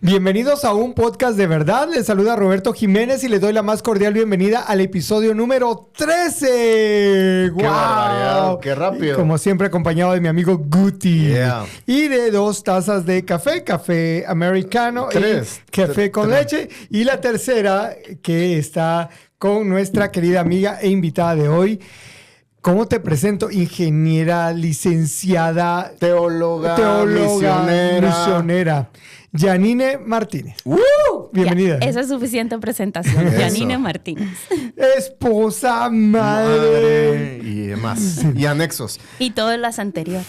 Bienvenidos a un podcast de verdad. Les saluda Roberto Jiménez y les doy la más cordial bienvenida al episodio número 13. ¡Qué barbaridad! ¡Qué rápido! Como siempre, acompañado de mi amigo Guti. Yeah. Y de 2 tazas de café americano. 3. Café con leche. Y la tercera, que está con nuestra querida amiga e invitada de hoy. ¿Cómo te presento? Ingeniera, licenciada, teóloga, misionera. Janine Martínez. Bienvenida. Ya, esa es suficiente presentación. Janine Martínez. Esposa, madre. Y demás. Sí. Y anexos. Y todas las anteriores.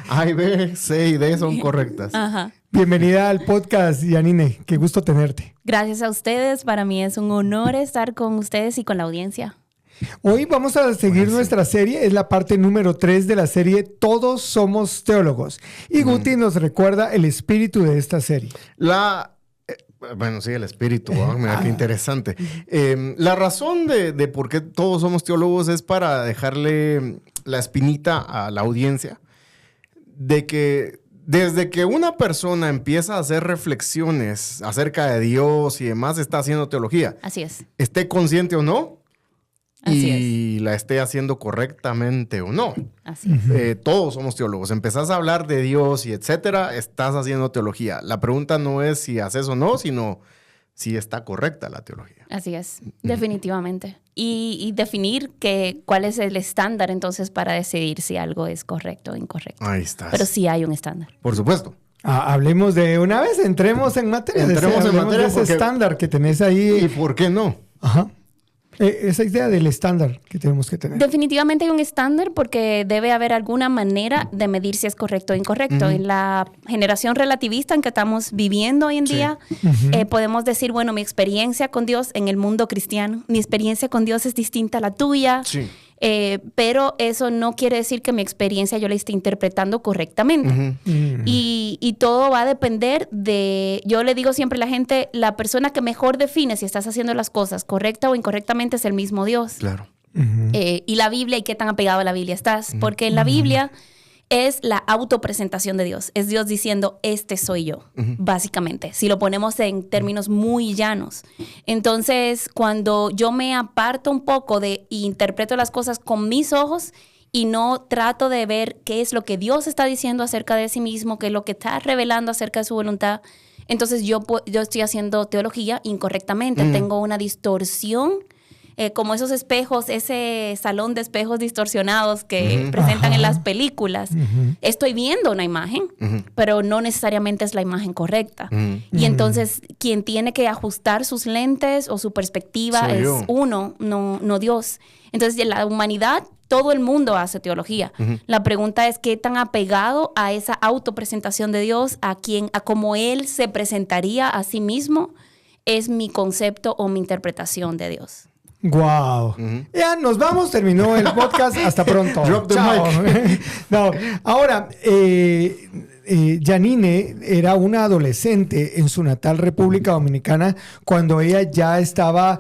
A, B, C y D son correctas. Ajá. Bienvenida al podcast, Janine. Qué gusto tenerte. Gracias a ustedes. Para mí es un honor estar con ustedes y con la audiencia. Hoy vamos a seguir nuestra serie, es la parte número 3 de la serie Todos Somos Teólogos. Y Guti nos recuerda el espíritu de esta serie. Bueno, sí, el espíritu, mira qué interesante. La razón de por qué todos somos teólogos es para dejarle la espinita a la audiencia de que desde que una persona empieza a hacer reflexiones acerca de Dios y demás, está haciendo teología. Así es. Esté consciente o no. Así la esté haciendo correctamente o no. Así es. Todos somos teólogos. Empezás a hablar de Dios y etcétera, estás haciendo teología. La pregunta no es si haces o no, sino si está correcta la teología. Así es, definitivamente. Y definir cuál es el estándar entonces para decidir si algo es correcto o incorrecto. Ahí está. Pero sí hay un estándar. Por supuesto. Hablemos de una vez, entremos en materia. Entremos en materia de ese estándar que tenés ahí. ¿Y por qué no? Ajá. Esa idea del estándar que tenemos que tener. Definitivamente hay un estándar porque debe haber alguna manera de medir si es correcto o incorrecto. En la generación relativista en que estamos viviendo hoy en día, podemos decir, bueno, mi experiencia con Dios en el mundo cristiano, mi experiencia con Dios es distinta a la tuya. Sí. Pero eso no quiere decir que mi experiencia yo la esté interpretando correctamente. Y todo va a depender de... Yo le digo siempre a la gente, la persona que mejor define si estás haciendo las cosas correcta o incorrectamente es el mismo Dios. Claro. Y la Biblia, y qué tan apegado a la Biblia estás. Porque en la Biblia es la autopresentación de Dios. Es Dios diciendo, este soy yo, básicamente. Si lo ponemos en términos muy llanos. Entonces, cuando yo me aparto un poco e interpreto las cosas con mis ojos y no trato de ver qué es lo que Dios está diciendo acerca de sí mismo, qué es lo que está revelando acerca de su voluntad, entonces yo estoy haciendo teología incorrectamente. Tengo una distorsión. Como esos espejos, ese salón de espejos distorsionados que presentan en las películas. Estoy viendo una imagen, pero no necesariamente es la imagen correcta. Y entonces, quien tiene que ajustar sus lentes o su perspectiva es uno, no Dios. Entonces, en la humanidad, todo el mundo hace teología. La pregunta es qué tan apegado a esa autopresentación de Dios, a cómo Él se presentaría a sí mismo, es mi concepto o mi interpretación de Dios. Wow. Ya nos vamos, terminó el podcast. Hasta pronto. Drop the mic. No, ahora, Janine era una adolescente en su natal República Dominicana cuando ella ya estaba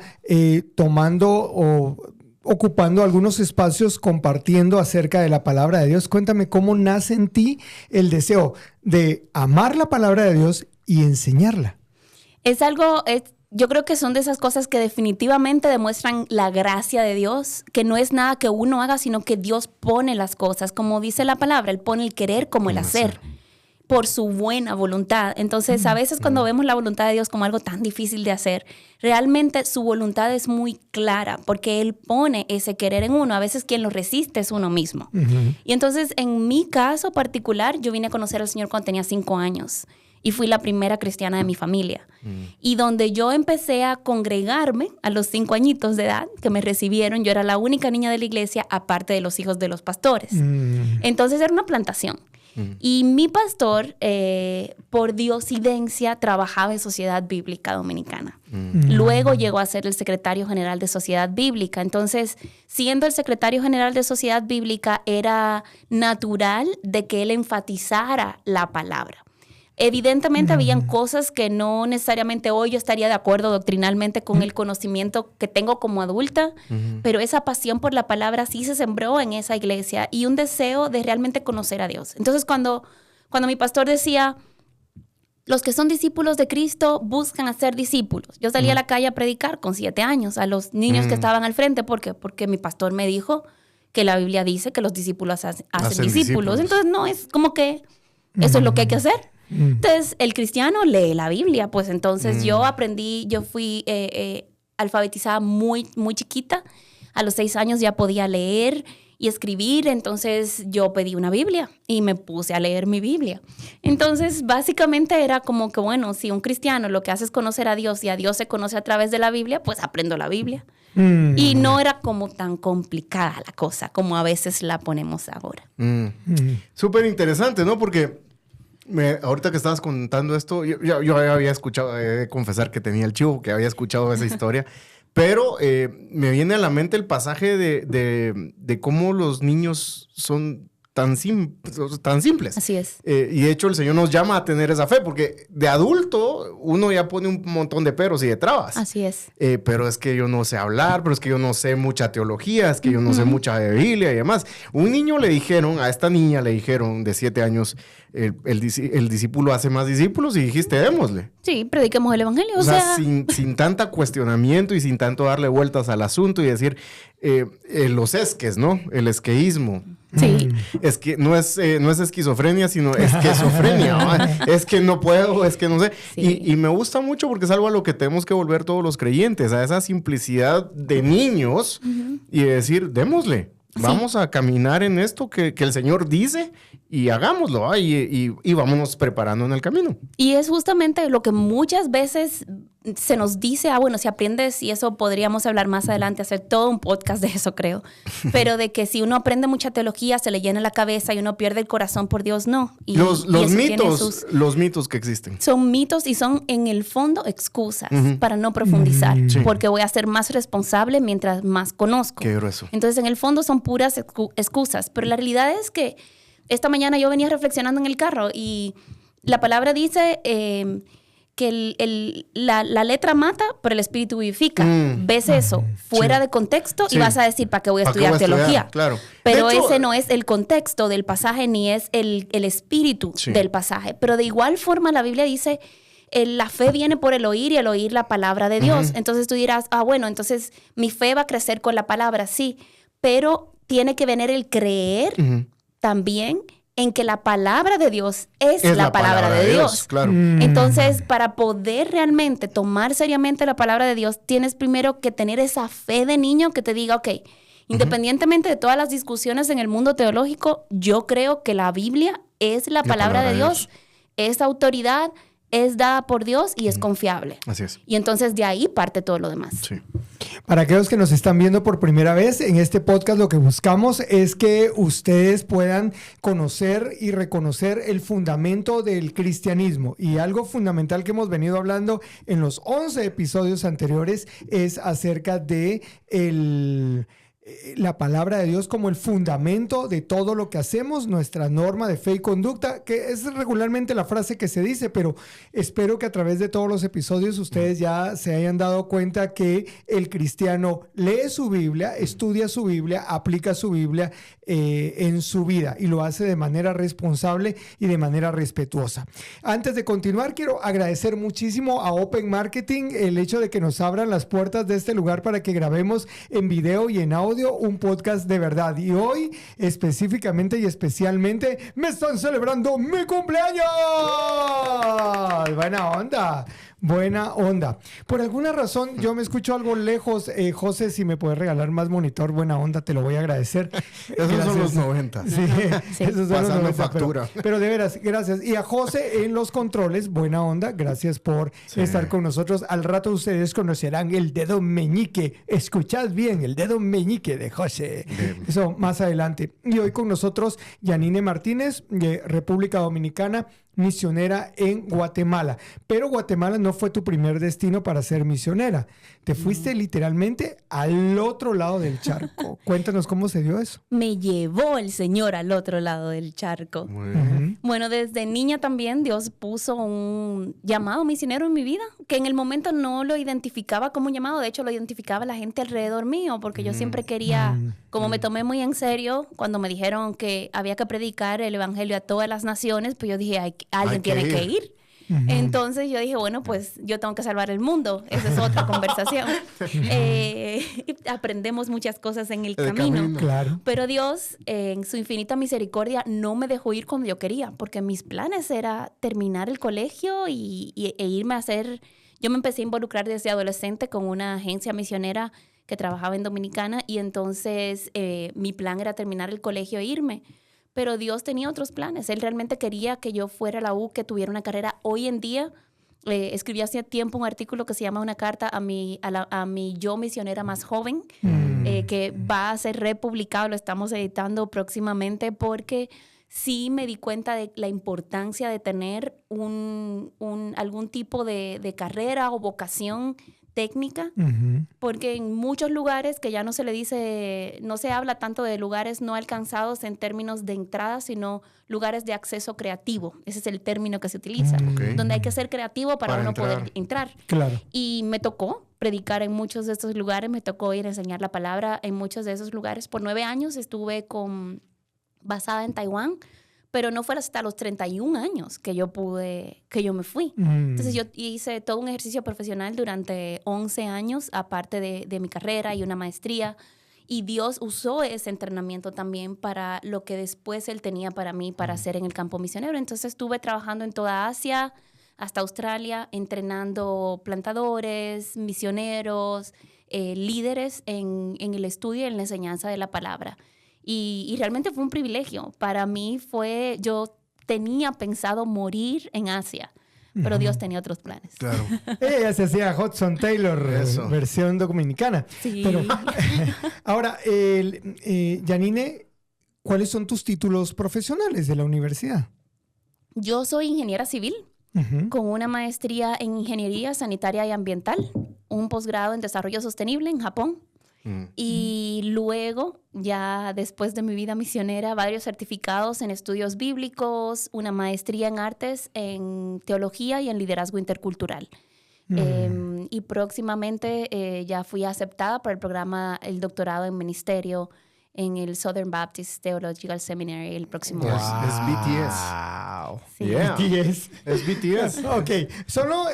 tomando o ocupando algunos espacios compartiendo acerca de la palabra de Dios. Cuéntame cómo nace en ti el deseo de amar la palabra de Dios y enseñarla. Yo creo que son de esas cosas que definitivamente demuestran la gracia de Dios, que no es nada que uno haga, sino que Dios pone las cosas. Como dice la palabra, Él pone el querer como el hacer, por su buena voluntad. Entonces, a veces cuando vemos la voluntad de Dios como algo tan difícil de hacer, realmente su voluntad es muy clara, porque Él pone ese querer en uno. A veces quien lo resiste es uno mismo. Y entonces, en mi caso particular, yo vine a conocer al Señor cuando tenía 5 años. Y fui la primera cristiana de mi familia. Y donde yo empecé a congregarme a los 5 añitos de edad, que me recibieron, yo era la única niña de la iglesia, aparte de los hijos de los pastores. Entonces era una plantación. Y mi pastor, por diosidencia, trabajaba en Sociedad Bíblica Dominicana. Luego llegó a ser el secretario general de Sociedad Bíblica. Entonces, siendo el secretario general de Sociedad Bíblica, era natural de que él enfatizara la palabra. Evidentemente habían cosas que no necesariamente hoy yo estaría de acuerdo doctrinalmente con el conocimiento que tengo como adulta, pero esa pasión por la palabra sí se sembró en esa iglesia y un deseo de realmente conocer a Dios. Entonces, cuando mi pastor decía, los que son discípulos de Cristo buscan hacer discípulos. Yo salí a la calle a predicar con 7 años a los niños que estaban al frente. ¿Por qué? Porque mi pastor me dijo que la Biblia dice que los discípulos hacen discípulos. Entonces, no, es como que eso es lo que hay que hacer. Entonces, el cristiano lee la Biblia. Pues entonces yo fui alfabetizada muy, muy chiquita. A los 6 años ya podía leer y escribir, entonces yo pedí una Biblia y me puse a leer mi Biblia. Entonces, básicamente era como que, bueno, si un cristiano lo que hace es conocer a Dios y a Dios se conoce a través de la Biblia, pues aprendo la Biblia. Y no era como tan complicada la cosa como a veces la ponemos ahora. Súper interesante, ¿no? Porque ahorita que estabas contando esto, yo había escuchado, he de confesar que tenía el chivo, que había escuchado esa historia. Pero me viene a la mente el pasaje de cómo los niños son tan simples. Así es. Y de hecho el Señor nos llama a tener esa fe, porque de adulto uno ya pone un montón de peros y de trabas. Así es. Pero es que yo no sé hablar, pero es que yo no sé mucha teología, es que yo no sé mucha de Biblia y demás. A esta niña le dijeron de 7 años, el discípulo hace más discípulos y dijiste, démosle. Sí, prediquemos el evangelio. O sea, sin tanta cuestionamiento y sin tanto darle vueltas al asunto y decir los esques, ¿no? El esqueísmo. Sí. Es que no es esquizofrenia, sino esquizofrenia. ¿No? Es que no puedo, es que no sé. Sí. Y me gusta mucho porque es algo a lo que tenemos que volver todos los creyentes, a esa simplicidad de niños y decir, démosle. Vamos a caminar en esto que el Señor dice y hagámoslo, y vámonos preparando en el camino. Y es justamente lo que muchas veces se nos dice, bueno, si aprendes, y eso podríamos hablar más adelante, hacer todo un podcast de eso, creo, pero de que si uno aprende mucha teología, se le llena la cabeza y uno pierde el corazón por Dios, no. Los mitos que existen. Son mitos y son en el fondo excusas para no profundizar, porque voy a ser más responsable mientras más conozco. Qué grueso. Entonces, en el fondo son puras excusas, pero la realidad es que esta mañana yo venía reflexionando en el carro y la palabra dice que la letra mata, pero el espíritu vivifica. Ves eso fuera de contexto y vas a decir, ¿para qué voy a estudiar teología? Claro. Pero ese no es el contexto del pasaje ni es el espíritu del pasaje. Pero de igual forma la Biblia dice, la fe viene por el oír y el oír la palabra de Dios. Entonces tú dirás, bueno, entonces mi fe va a crecer con la palabra, sí, pero tiene que venir el creer también en que la palabra de Dios es la palabra de Dios. Claro. Entonces, para poder realmente tomar seriamente la palabra de Dios, tienes primero que tener esa fe de niño que te diga, ok, independientemente de todas las discusiones en el mundo teológico, yo creo que la Biblia es la palabra de Dios, es autoridad, es dada por Dios y es confiable. Así es. Y entonces de ahí parte todo lo demás. Sí. Para aquellos que nos están viendo por primera vez, en este podcast lo que buscamos es que ustedes puedan conocer y reconocer el fundamento del cristianismo. Y algo fundamental que hemos venido hablando en los 11 episodios anteriores es acerca de la palabra de Dios como el fundamento de todo lo que hacemos, nuestra norma de fe y conducta, que es regularmente la frase que se dice, pero espero que a través de todos los episodios ustedes ya se hayan dado cuenta que el cristiano lee su Biblia, estudia su Biblia, aplica su Biblia en su vida y lo hace de manera responsable y de manera respetuosa. Antes de continuar, quiero agradecer muchísimo a Open Marketing el hecho de que nos abran las puertas de este lugar para que grabemos en video y en audio un podcast de verdad. Y hoy, específicamente y especialmente, me están celebrando mi cumpleaños. Buena onda. Buena onda. Por alguna razón, yo me escucho algo lejos. José, si me puedes regalar más monitor, buena onda, te lo voy a agradecer. Esos son los 90. Sí, esos son pasando los 90, factura. pero de veras, gracias. Y a José en los controles, buena onda, gracias por estar con nosotros. Al rato ustedes conocerán el dedo meñique. Escuchad bien, el dedo meñique de José. Bien. Eso más adelante. Y hoy con nosotros, Yanine Martínez, de República Dominicana, misionera en Guatemala. Pero Guatemala no fue tu primer destino para ser misionera. Te fuiste literalmente al otro lado del charco. Cuéntanos cómo se dio eso. Me llevó el Señor al otro lado del charco. Bueno, desde niña también Dios puso un llamado misionero en mi vida, que en el momento no lo identificaba como un llamado. De hecho, lo identificaba la gente alrededor mío, porque yo siempre quería, como me tomé muy en serio, cuando me dijeron que había que predicar el evangelio a todas las naciones, pues yo dije, alguien tiene que ir. Entonces yo dije, bueno, pues yo tengo que salvar el mundo. Esa es otra conversación. Aprendemos muchas cosas en el camino. Claro. Pero Dios, en su infinita misericordia, no me dejó ir cuando yo quería, porque mis planes era terminar el colegio e irme a hacer... Yo me empecé a involucrar desde adolescente con una agencia misionera que trabajaba en Dominicana, y entonces mi plan era terminar el colegio e irme. Pero Dios tenía otros planes. Él realmente quería que yo fuera a la U, que tuviera una carrera. Hoy en día, escribí hace tiempo un artículo que se llama Una carta a mi yo misionera más joven, que va a ser republicado, lo estamos editando próximamente, porque sí me di cuenta de la importancia de tener algún tipo de carrera o vocación técnica, porque en muchos lugares que ya no se habla tanto de lugares no alcanzados en términos de entrada, sino lugares de acceso creativo. Ese es el término que se utiliza, donde hay que ser creativo para uno poder entrar. Claro. Y me tocó predicar en muchos de estos lugares, me tocó ir a enseñar la palabra en muchos de esos lugares. Por 9 años estuve basada en Taiwán, pero no fue hasta los 31 años que yo me fui. Entonces yo hice todo un ejercicio profesional durante 11 años, aparte de mi carrera y una maestría. Y Dios usó ese entrenamiento también para lo que después Él tenía para mí, para hacer en el campo misionero. Entonces estuve trabajando en toda Asia, hasta Australia, entrenando plantadores, misioneros, líderes en el estudio y en la enseñanza de la palabra. Y realmente fue un privilegio. Para mí yo tenía pensado morir en Asia, pero Dios tenía otros planes. Claro. Ella se hacía Hudson Taylor, versión dominicana. Sí. Pero ahora, Janine, ¿cuáles son tus títulos profesionales de la universidad? Yo soy ingeniera civil, con una maestría en ingeniería sanitaria y ambiental, un posgrado en desarrollo sostenible en Japón. Y luego, ya después de mi vida misionera, varios certificados en estudios bíblicos, una maestría en artes, en teología y en liderazgo intercultural. Y próximamente ya fui aceptada para el programa, el doctorado en ministerio en el Southern Baptist Theological Seminary el próximo año. Es BTS. Sí. Yeah. BTS. Es BTS. Ok, solo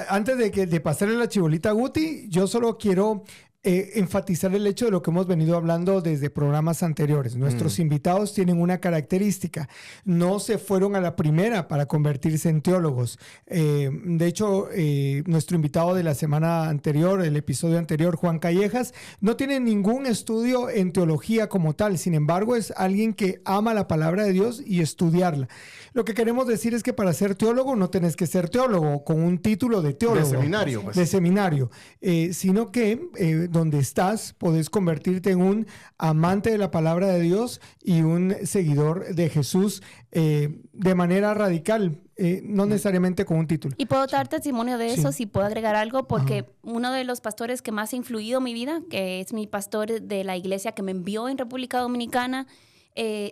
antes de pasarle la chibolita a Guti, yo solo quiero enfatizar el hecho de lo que hemos venido hablando desde programas anteriores. Nuestros invitados tienen una característica: no se fueron a la primera para convertirse en teólogos. De hecho, nuestro invitado de la semana anterior, el episodio anterior, Juan Callejas, no tiene ningún estudio en teología como tal. Sin embargo, es alguien que ama la palabra de Dios y estudiarla. Lo que queremos decir es que para ser teólogo no tenés que ser teólogo con un título de teólogo. De seminario, pues. De seminario. Sino que donde estás, podés convertirte en un amante de la palabra de Dios y un seguidor de Jesús de manera radical, no necesariamente con un título. Y puedo dar testimonio de eso, si puedo agregar algo, porque uno de los pastores que más ha influido en mi vida, que es mi pastor de la iglesia que me envió en República Dominicana,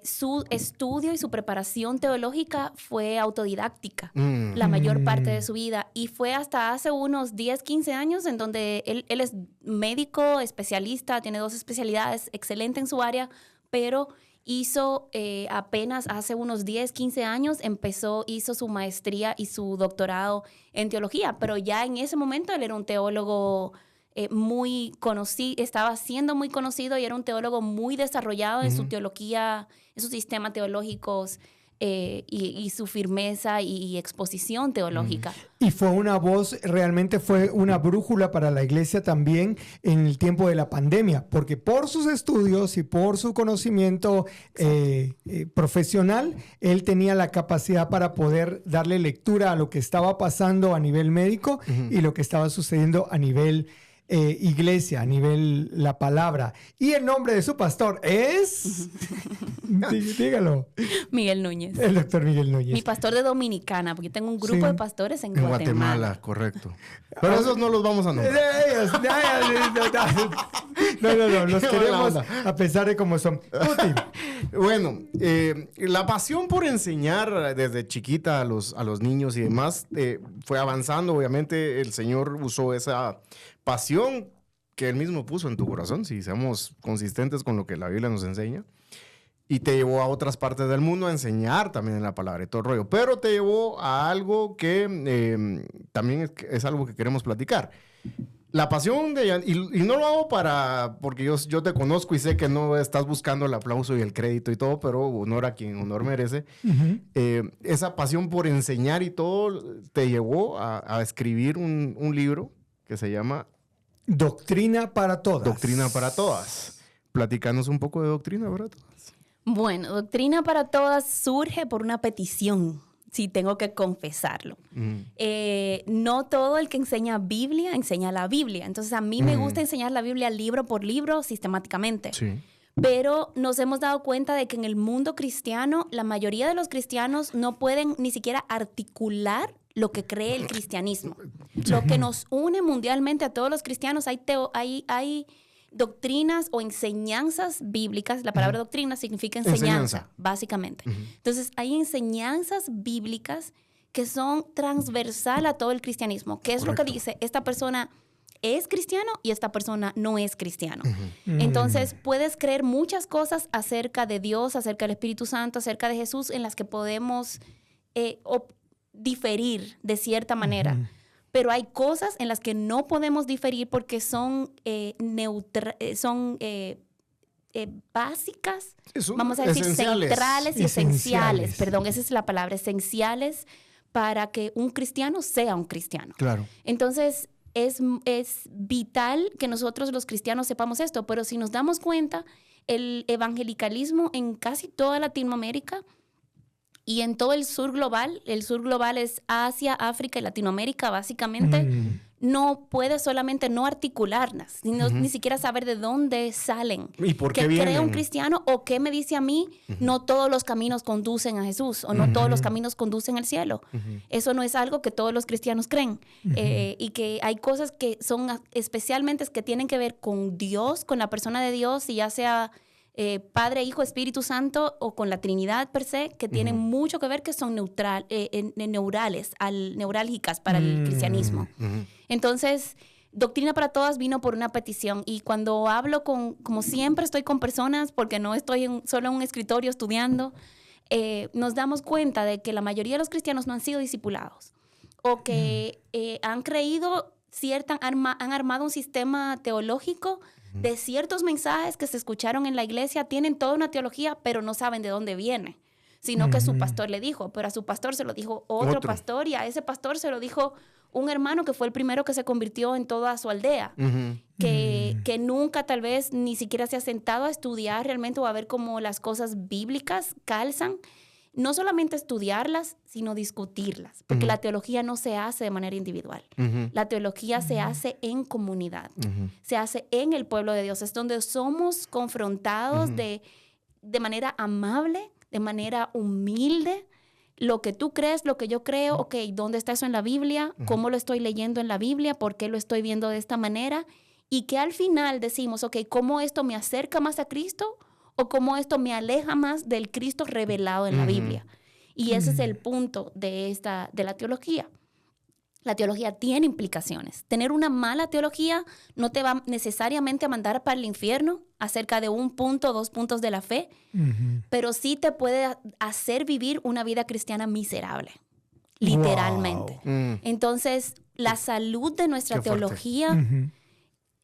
su estudio y su preparación teológica fue autodidáctica la mayor parte de su vida, y fue hasta hace unos 10, 15 años en donde él es médico, especialista, tiene 2 especialidades, excelente en su área, pero hizo apenas hace unos 10, 15 años, hizo su maestría y su doctorado en teología, pero ya en ese momento él era un teólogo muy conocido, estaba siendo muy conocido y era un teólogo muy desarrollado en su teología, en sus sistemas teológicos y su firmeza y exposición teológica. Y fue una voz, realmente fue una brújula para la iglesia también en el tiempo de la pandemia, porque por sus estudios y por su conocimiento profesional, él tenía la capacidad para poder darle lectura a lo que estaba pasando a nivel médico y lo que estaba sucediendo a nivel iglesia, a nivel la palabra. Y el nombre de su pastor es... Dígalo. Miguel Núñez. El doctor Miguel Núñez. Mi pastor de Dominicana, porque tengo un grupo de pastores en Guatemala, correcto. Pero esos no los vamos a nombrar. No, los queremos a pesar de cómo son. Bueno, la pasión por enseñar desde chiquita a los niños y demás fue avanzando. Obviamente el Señor usó esa pasión que Él mismo puso en tu corazón, si seamos consistentes con lo que la Biblia nos enseña. y te llevó a otras partes del mundo a enseñar también la palabra y todo el rollo. Pero te llevó a algo que también es algo que queremos platicar. La pasión de... Y no lo hago porque yo te conozco y sé que no estás buscando el aplauso y el crédito y todo, pero honor a quien honor merece. Esa pasión por enseñar y todo te llevó a escribir un libro que se llama... Doctrina para Todas. Doctrina para Todas. Platícanos un poco de Doctrina para Todas. Bueno, Doctrina para Todas surge por una petición, si tengo que confesarlo. No todo el que enseña Biblia enseña la Biblia. Entonces, a mí me gusta enseñar la Biblia libro por libro, sistemáticamente. Sí. Pero nos hemos dado cuenta de que en el mundo cristiano, la mayoría de los cristianos no pueden ni siquiera articular lo que cree el cristianismo. Lo que nos une mundialmente a todos los cristianos, hay doctrinas o enseñanzas bíblicas. La palabra doctrina significa enseñanza. Básicamente. Entonces, hay enseñanzas bíblicas que son transversal a todo el cristianismo. ¿Qué es lo que dice? Esta persona es cristiano y esta persona no es cristiano. Entonces, puedes creer muchas cosas acerca de Dios, acerca del Espíritu Santo, acerca de Jesús, en las que podemos diferir de cierta manera. Pero hay cosas en las que no podemos diferir porque son básicas, vamos a decir centrales y esenciales. Perdón, esa es la palabra, esenciales para que un cristiano sea un cristiano. Claro. Entonces, es vital que nosotros los cristianos sepamos esto, pero si nos damos cuenta, el evangelicalismo en casi toda Latinoamérica y en todo el sur global es Asia, África y Latinoamérica, básicamente, no puede solamente no articularlas, sino ni siquiera saber de dónde salen. ¿Y por qué ¿Qué vienen? cree un cristiano o qué me dice a mí? No todos los caminos conducen a Jesús o no todos los caminos conducen al cielo. Eso no es algo que todos los cristianos creen. Y que hay cosas que son especialmente que tienen que ver con Dios, con la persona de Dios, y ya sea Padre, Hijo, Espíritu Santo o con la Trinidad per se, que tienen mucho que ver, que son neurálgicas para el cristianismo. Entonces, Doctrina para Todas vino por una petición, y cuando hablo como siempre estoy con personas, porque no estoy solo en un escritorio estudiando, nos damos cuenta de que la mayoría de los cristianos no han sido discipulados o que han creído han armado un sistema teológico de ciertos mensajes que se escucharon en la iglesia, tienen toda una teología, pero no saben de dónde viene, sino que su pastor le dijo, pero a su pastor se lo dijo otro pastor, y a ese pastor se lo dijo un hermano que fue el primero que se convirtió en toda su aldea, que nunca tal vez ni siquiera se ha sentado a estudiar realmente o a ver cómo las cosas bíblicas calzan. No solamente estudiarlas, sino discutirlas, porque la teología no se hace de manera individual. La teología se hace en comunidad, se hace en el pueblo de Dios. Es donde somos confrontados de manera amable, de manera humilde. Lo que tú crees, lo que yo creo, ok, ¿dónde está eso en la Biblia? ¿Cómo lo estoy leyendo en la Biblia? ¿Por qué lo estoy viendo de esta manera? Y que al final decimos, ok, ¿cómo esto me acerca más a Cristo? O cómo esto me aleja más del Cristo revelado en la Biblia. Y ese es el punto de la teología. La teología tiene implicaciones. Tener una mala teología no te va necesariamente a mandar para el infierno acerca de 1 punto, 2 puntos de la fe, pero sí te puede hacer vivir una vida cristiana miserable, literalmente. Wow. Entonces, la salud de nuestra teología...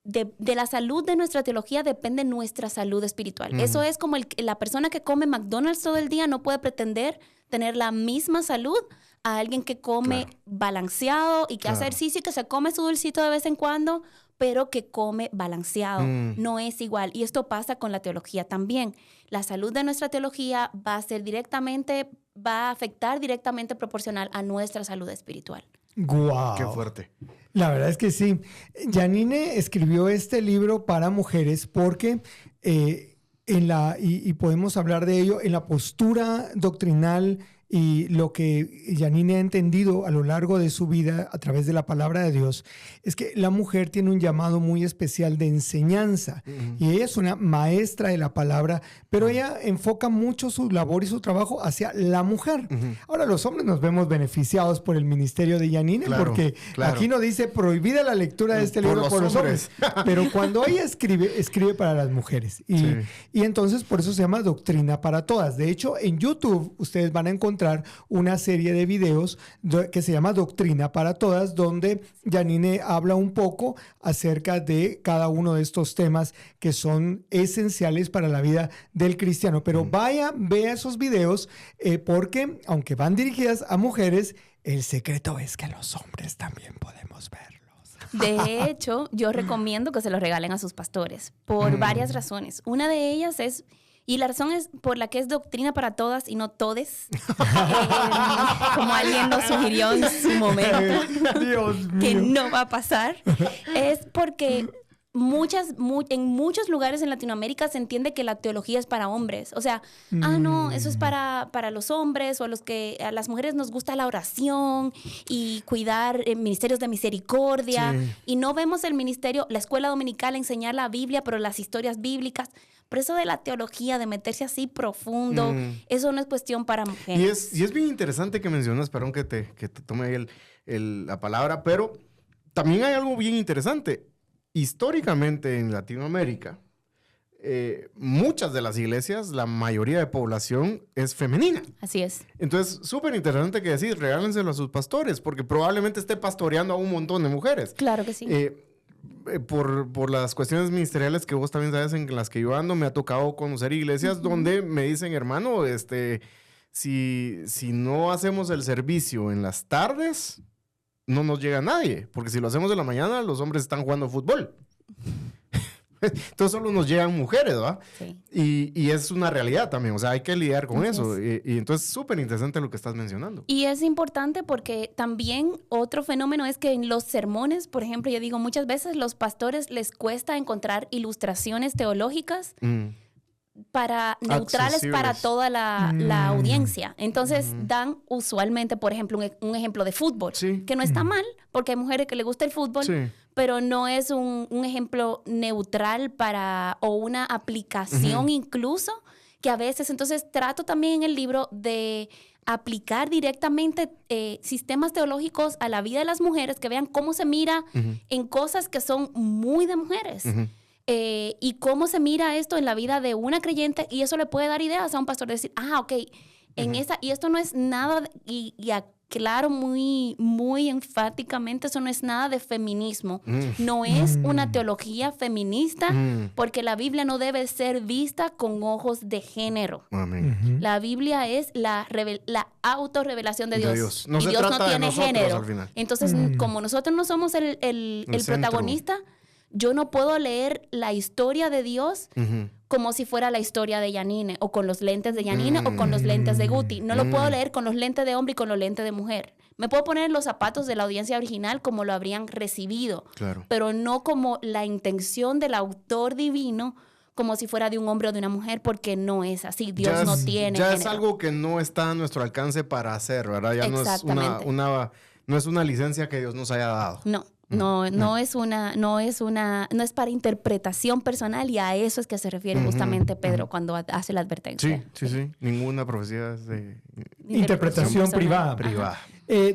De la salud de nuestra teología depende nuestra salud espiritual. Eso es como la persona que come McDonald's todo el día no puede pretender tener la misma salud a alguien que come balanceado y que hace ejercicio y que se come su dulcito de vez en cuando, pero que come balanceado. No es igual. Y esto pasa con la teología también. La salud de nuestra teología va a afectar directamente proporcional a nuestra salud espiritual. ¡Guau! ¡Qué fuerte! La verdad es que sí. Janine escribió este libro para mujeres porque y podemos hablar de ello, en la postura doctrinal Y lo que Janine ha entendido a lo largo de su vida a través de la palabra de Dios es que la mujer tiene un llamado muy especial de enseñanza. Y ella es una maestra de la palabra, pero ella enfoca mucho su labor y su trabajo hacia la mujer. Ahora, los hombres nos vemos beneficiados por el ministerio de Janine, porque aquí no dice prohibida la lectura de este libro por los hombres. Pero cuando ella escribe para las mujeres. Y entonces por eso se llama Doctrina para Todas. De hecho, en YouTube ustedes van a encontrar una serie de videos que se llama Doctrina para Todas, donde Janine habla un poco acerca de cada uno de estos temas que son esenciales para la vida del cristiano. Pero vea esos videos porque, aunque van dirigidas a mujeres, el secreto es que los hombres también podemos verlos. De hecho, yo recomiendo que se los regalen a sus pastores por varias razones. Una de ellas es... Y la razón es por la que es doctrina para todas y no todes. Como alguien nos sugirió en su momento. Dios mío. Que no va a pasar. Es porque en muchos lugares en Latinoamérica se entiende que la teología es para hombres. O sea, no, eso es para los hombres o a las mujeres nos gusta la oración y cuidar ministerios de misericordia. Sí. Y no vemos el ministerio, la escuela dominical enseñar la Biblia, pero las historias bíblicas. Pero eso de la teología, de meterse así profundo, eso no es cuestión para mujeres. Y es bien interesante que mencionas, perdón que te tome la palabra, pero también hay algo bien interesante. Históricamente en Latinoamérica, muchas de las iglesias, la mayoría de población es femenina. Así es. Entonces, súper interesante que decir, regálenselo a sus pastores, porque probablemente esté pastoreando a un montón de mujeres. Claro que sí. Por las cuestiones ministeriales que vos también sabes en las que yo ando, me ha tocado conocer iglesias donde me dicen, hermano, si no hacemos el servicio en las tardes, no nos llega nadie, porque si lo hacemos en la mañana, los hombres están jugando fútbol. Entonces solo nos llegan mujeres, ¿va? Sí. Y es una realidad también, o sea, hay que lidiar con eso. Y entonces súper interesante lo que estás mencionando. Y es importante porque también otro fenómeno es que en los sermones, por ejemplo, yo digo, muchas veces los pastores les cuesta encontrar ilustraciones teológicas neutrales para toda la audiencia. Entonces dan usualmente, por ejemplo, un ejemplo de fútbol, que no está mal, porque hay mujeres que les gusta el fútbol, pero no es un ejemplo neutral o una aplicación incluso, que a veces, entonces trato también en el libro de aplicar directamente sistemas teológicos a la vida de las mujeres, que vean cómo se mira en cosas que son muy de mujeres. Y cómo se mira esto en la vida de una creyente, y eso le puede dar ideas a un pastor de decir, ok, y esto no es nada, y aclaro muy, muy enfáticamente, eso no es nada de feminismo, no es una teología feminista, porque la Biblia no debe ser vista con ojos de género. Amén. La Biblia es la autorrevelación de Dios. No y se Dios trata no tiene de nosotros género. al final. Entonces, como nosotros no somos el protagonista, yo no puedo leer la historia de Dios como si fuera la historia de Janine, o con los lentes de Janine, o con los lentes de Guti. No lo puedo leer con los lentes de hombre y con los lentes de mujer. Me puedo poner en los zapatos de la audiencia original como lo habrían recibido, pero no como la intención del autor divino, como si fuera de un hombre o de una mujer, porque no es así. Dios no tiene Ya género. es algo que no está a nuestro alcance para hacer, ¿verdad? Ya no es una licencia que Dios nos haya dado. No es para interpretación personal, y a eso es que se refiere justamente Pedro cuando hace la advertencia. Sí. Ninguna profecía es de interpretación privada.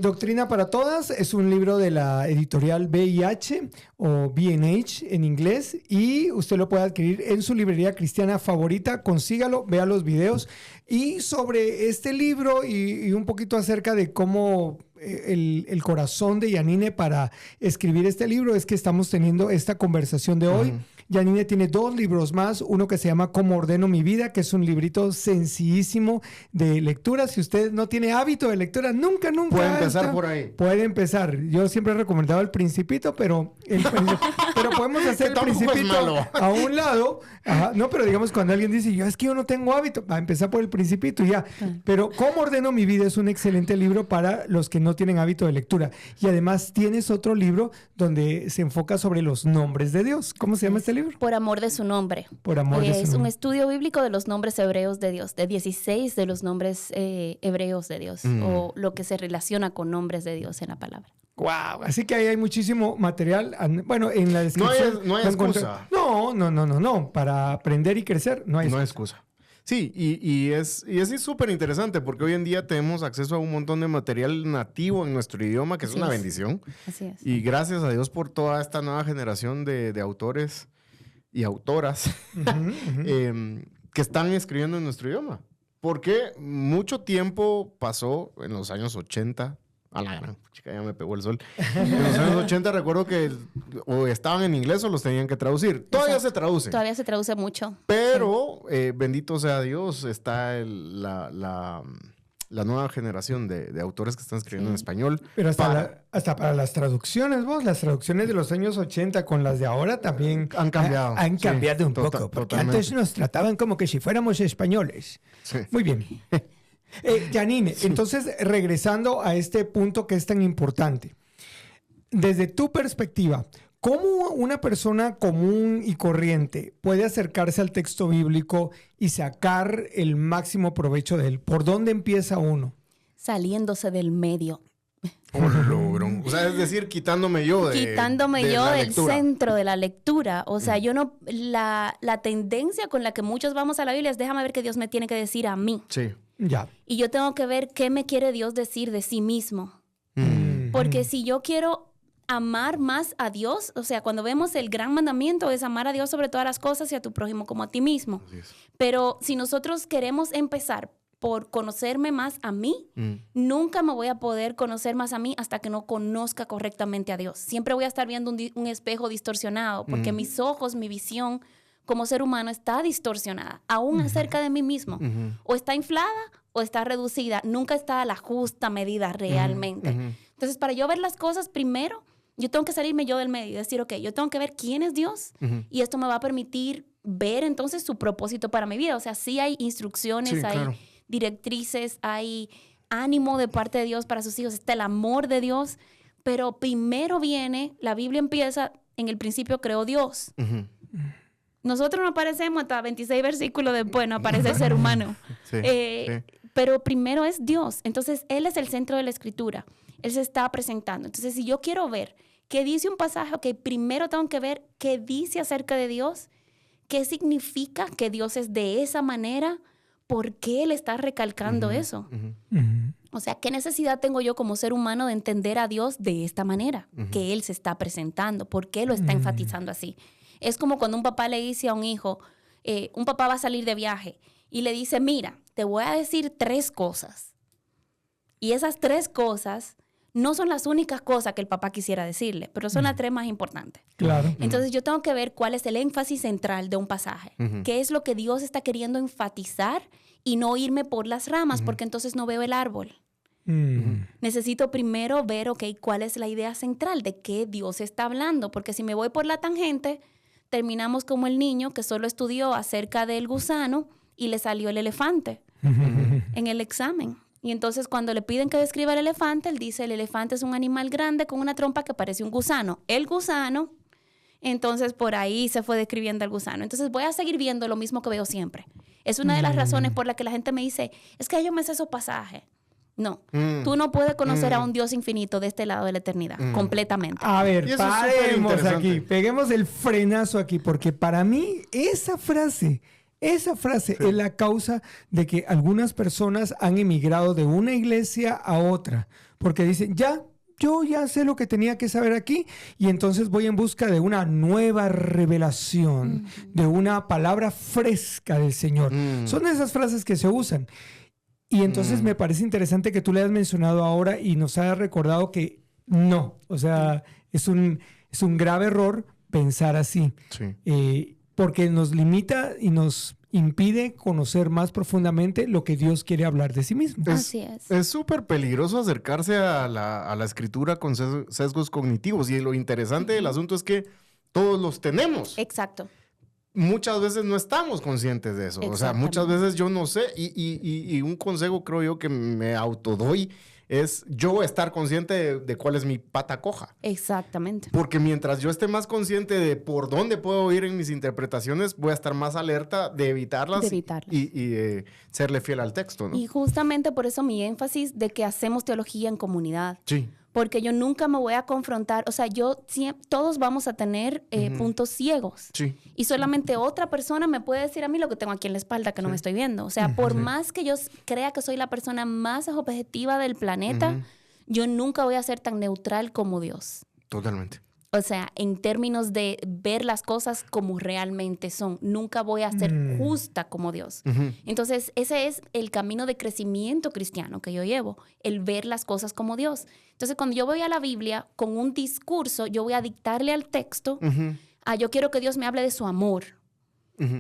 Doctrina para Todas es un libro de la editorial VIH o B&H en inglés, y usted lo puede adquirir en su librería cristiana favorita. Consígalo, vea los videos. Y sobre este libro y un poquito acerca de cómo el corazón de Janine para escribir este libro es que estamos teniendo esta conversación de hoy. Janine tiene 2 libros más, uno que se llama Cómo ordeno mi vida, que es un librito sencillísimo de lectura. Si usted no tiene hábito de lectura, nunca puede empezar por ahí. Puede empezar. Yo siempre he recomendado el Principito, pero podemos hacer el Principito a un lado. No, pero digamos cuando alguien dice, es que yo no tengo hábito, va a empezar por el Principito y ya. Pero Cómo ordeno mi vida es un excelente libro para los que no tienen hábito de lectura. Y además tienes otro libro donde se enfoca sobre los nombres de Dios. ¿Cómo se llama este libro? libro? Por amor de su nombre. Por amor de su Es un nombre. estudio bíblico de los nombres hebreos de Dios, de 16 de los nombres hebreos de Dios, o lo que se relaciona con nombres de Dios en la palabra. Wow, así que ahí hay muchísimo material. Bueno, en la descripción. No hay excusa. No. Para aprender y crecer, no hay No hay excusa. excusa. Sí, y es súper interesante porque hoy en día tenemos acceso a un montón de material nativo en nuestro idioma, que es Así una es. bendición. Así es. Y gracias a Dios por toda esta nueva generación de autores y autoras que están escribiendo en nuestro idioma. Porque mucho tiempo pasó en los años 80. A la gran chica, ya me pegó el sol. En los años 80 recuerdo que o estaban en inglés o los tenían que traducir. Todavía Exacto. se traduce. Todavía se traduce mucho. Pero, bendito sea Dios, está la nueva generación de autores que están escribiendo en español. Pero hasta para las traducciones, las traducciones de los años 80 con las de ahora también Han cambiado. Han Sí, cambiado un poco, porque totalmente. antes nos trataban como que si fuéramos españoles. Sí. Muy bien. Janine, entonces regresando a este punto que es tan importante, desde tu perspectiva, ¿cómo una persona común y corriente puede acercarse al texto bíblico y sacar el máximo provecho de él? ¿Por dónde empieza uno? Saliéndose del medio. O sea, es decir, quitándome yo de la del lectura. centro de la lectura. O sea, yo no... La tendencia con la que muchos vamos a la Biblia es déjame ver qué Dios me tiene que decir a mí. Sí. Ya. Y yo tengo que ver qué me quiere Dios decir de sí mismo. Porque si yo quiero amar más a Dios, o sea, cuando vemos el gran mandamiento es amar a Dios sobre todas las cosas y a tu prójimo como a ti mismo. Así es. Pero si nosotros queremos empezar por conocerme más a mí, nunca me voy a poder conocer más a mí hasta que no conozca correctamente a Dios. Siempre voy a estar viendo un espejo distorsionado porque mis ojos, mi visión como ser humano está distorsionada, aún acerca de mí mismo. O está inflada o está reducida. Nunca está a la justa medida realmente. Entonces, para yo ver las cosas, primero, yo tengo que salirme yo del medio y decir, ok, yo tengo que ver quién es Dios y esto me va a permitir ver entonces su propósito para mi vida. O sea, sí hay instrucciones, Sí, hay claro. directrices, hay ánimo de parte de Dios para sus hijos, está el amor de Dios, pero primero viene, la Biblia empieza, en el principio creó Dios. Nosotros no aparecemos hasta 26 versículos después, no aparece el ser humano. Sí, Pero primero es Dios. Entonces, Él es el centro de la Escritura. Él se está presentando. Entonces, si yo quiero ver qué dice un pasaje, ok, primero tengo que ver qué dice acerca de Dios, qué significa que Dios es de esa manera, por qué Él está recalcando eso. O sea, ¿qué necesidad tengo yo como ser humano de entender a Dios de esta manera? Que Él se está presentando, ¿por qué lo está enfatizando así? Es como cuando un papá le dice a un hijo, un papá va a salir de viaje y le dice, mira, te voy a decir 3 cosas. Y esas 3 cosas no son las únicas cosas que el papá quisiera decirle, pero son las 3 más importantes. Claro. Entonces yo tengo que ver cuál es el énfasis central de un pasaje. ¿Qué es lo que Dios está queriendo enfatizar y no irme por las ramas? Porque entonces no veo el árbol. Necesito primero ver, ok, cuál es la idea central de qué Dios está hablando. Porque si me voy por la tangente, terminamos como el niño que solo estudió acerca del gusano y le salió el elefante en el examen. Y entonces cuando le piden que describa el elefante, él dice, el elefante es un animal grande con una trompa que parece un gusano. El gusano, entonces por ahí se fue describiendo el gusano. Entonces voy a seguir viendo lo mismo que veo siempre. Es una de las razones por la que la gente me dice, es que yo me sé esos pasajes. No, tú no puedes conocer a un Dios infinito de este lado de la eternidad, completamente. A ver, Y eso es paremos superinteresante. aquí, peguemos el frenazo aquí, porque para mí esa frase es la causa de que algunas personas han emigrado de una iglesia a otra, porque dicen, yo ya sé lo que tenía que saber aquí y entonces voy en busca de una nueva revelación, de una palabra fresca del Señor. Son esas frases que se usan. Y entonces me parece interesante que tú le hayas mencionado ahora y nos hayas recordado que no, o sea, es un grave error pensar así, porque nos limita y nos impide conocer más profundamente lo que Dios quiere hablar de sí mismo. Así es. Es súper peligroso acercarse a la escritura con sesgos cognitivos y lo interesante del asunto es que todos los tenemos. Exacto. Muchas veces no estamos conscientes de eso. O sea, muchas veces yo no sé y un consejo creo yo que me autodoy es yo estar consciente de cuál es mi pata coja. Exactamente. Porque mientras yo esté más consciente de por dónde puedo ir en mis interpretaciones, voy a estar más alerta de evitarlas, y de serle fiel al texto, ¿no? Y justamente por eso mi énfasis de que hacemos teología en comunidad. Sí. Porque yo nunca me voy a confrontar, o sea, todos vamos a tener puntos ciegos. Sí. Y solamente otra persona me puede decir a mí lo que tengo aquí en la espalda que no me estoy viendo. O sea, por más que yo crea que soy la persona más objetiva del planeta, yo nunca voy a ser tan neutral como Dios. Totalmente. O sea, en términos de ver las cosas como realmente son. Nunca voy a ser justa como Dios. Entonces, ese es el camino de crecimiento cristiano que yo llevo, el ver las cosas como Dios. Entonces, cuando yo voy a la Biblia con un discurso, yo voy a dictarle al texto, yo quiero que Dios me hable de su amor.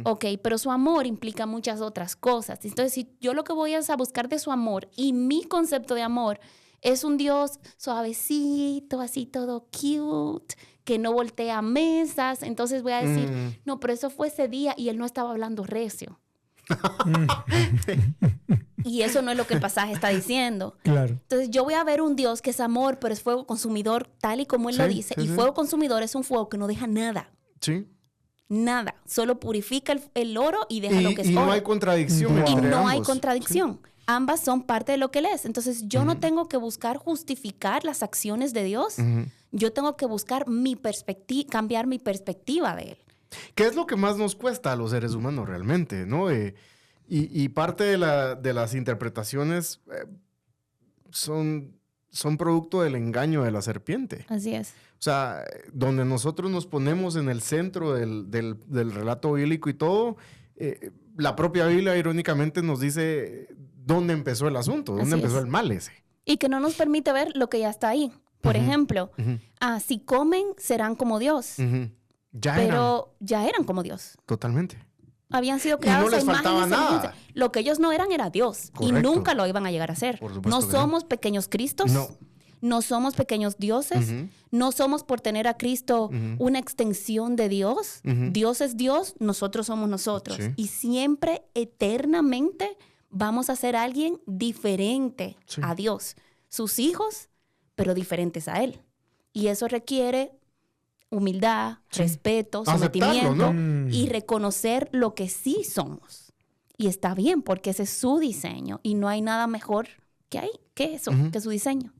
Ok, pero su amor implica muchas otras cosas. Entonces, si yo lo que voy es a buscar de su amor y mi concepto de amor es un Dios suavecito, así todo cute, que no voltea mesas. Entonces voy a decir, no, pero eso fue ese día y él no estaba hablando recio. Y eso no es lo que el pasaje está diciendo. Claro. Entonces yo voy a ver un Dios que es amor, pero es fuego consumidor, tal y como él lo dice. Y fuego consumidor es un fuego que no deja nada. Sí. Nada. Solo purifica el oro y deja lo que es oro. Y no hay contradicción Y entre no hay ambos. contradicción. Sí. Ambas son parte de lo que Él es. Entonces, yo no tengo que buscar justificar las acciones de Dios. Yo tengo que buscar cambiar mi perspectiva de Él. ¿Qué es lo que más nos cuesta a los seres humanos realmente, no? Y parte de las interpretaciones son producto del engaño de la serpiente. Así es. O sea, donde nosotros nos ponemos en el centro del relato bíblico y todo, la propia Biblia irónicamente nos dice dónde empezó el asunto, dónde empezó el mal ese. Y que no nos permite ver lo que ya está ahí. Por ejemplo, si comen, serán como Dios. Ya eran como Dios. Totalmente. Habían sido creados y no les faltaba nada. Lo que ellos no eran era Dios. Correcto. Y nunca lo iban a llegar a ser. No somos pequeños Cristos. No somos pequeños dioses. No somos por tener a Cristo una extensión de Dios. Dios es Dios, nosotros somos nosotros. Sí. Y siempre, eternamente, vamos a ser alguien diferente a Dios. Sus hijos, pero diferentes a Él. Y eso requiere humildad, respeto, sometimiento, ¿no? Y reconocer lo que sí somos. Y está bien, porque ese es su diseño. Y no hay nada mejor que eso, que su diseño.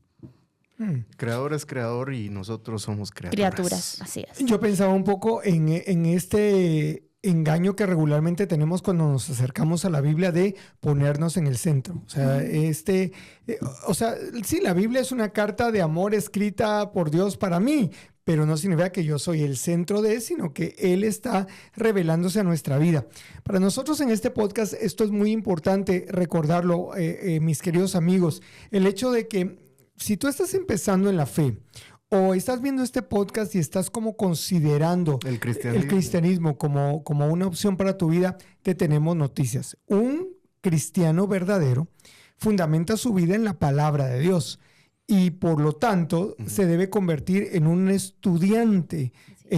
Creador es creador y nosotros somos criaturas. Así es. Yo pensaba un poco en este engaño que regularmente tenemos cuando nos acercamos a la Biblia de ponernos en el centro. O sea, sí, la Biblia es una carta de amor escrita por Dios para mí, pero no significa que yo soy el centro de él, sino que Él está revelándose a nuestra vida. Para nosotros en este podcast esto es muy importante recordarlo, mis queridos amigos, el hecho de que si tú estás empezando en la fe o estás viendo este podcast y estás como considerando el cristianismo como una opción para tu vida, te tenemos noticias. Un cristiano verdadero fundamenta su vida en la palabra de Dios y por lo tanto se debe convertir en un estudiante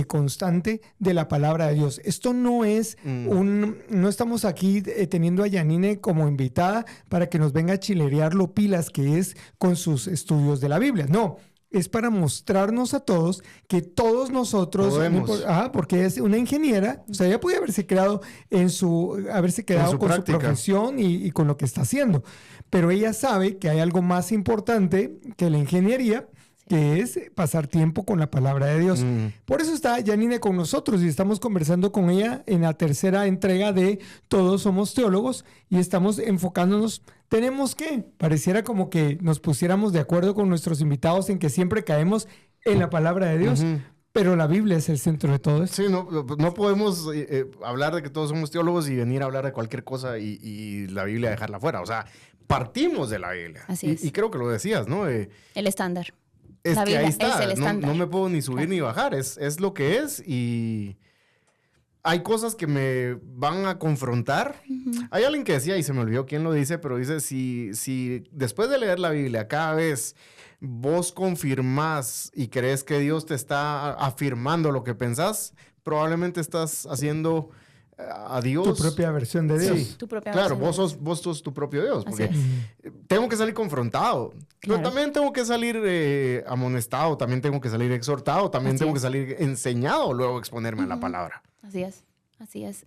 constante de la palabra de Dios. Esto no es no estamos aquí teniendo a Janine como invitada para que nos venga a chilerear lo pilas que es con sus estudios de la Biblia. No, es para mostrarnos a todos que todos nosotros, porque es una ingeniera, o sea, ella podía haberse quedado con su profesión y con lo que está haciendo, pero ella sabe que hay algo más importante que la ingeniería, que es pasar tiempo con la palabra de Dios. Por eso está Janine con nosotros y estamos conversando con ella en la tercera entrega de Todos Somos Teólogos y estamos enfocándonos. Pareciera como que nos pusiéramos de acuerdo con nuestros invitados en que siempre caemos en la palabra de Dios, pero la Biblia es el centro de todo esto. Sí, no podemos hablar de que todos somos teólogos y venir a hablar de cualquier cosa y la Biblia dejarla fuera. O sea, partimos de la Biblia. Así es. Y creo que lo decías, ¿no? El estándar. Es la que Biblia ahí está, es el estándar. No me puedo ni subir ni bajar, es lo que es y hay cosas que me van a confrontar. Hay alguien que decía, y se me olvidó quién lo dice, pero dice, si después de leer la Biblia cada vez vos confirmás y crees que Dios te está afirmando lo que pensás, probablemente estás haciendo a Dios. Tu propia versión de Dios. Sí, Tu propia claro, versión. vos sos tu propio Dios. Porque Así tengo que salir confrontado. Pero Claro. también tengo que salir amonestado. También tengo que salir exhortado. También Así tengo que es. salir enseñado. Luego exponerme a la palabra. Así es, así es.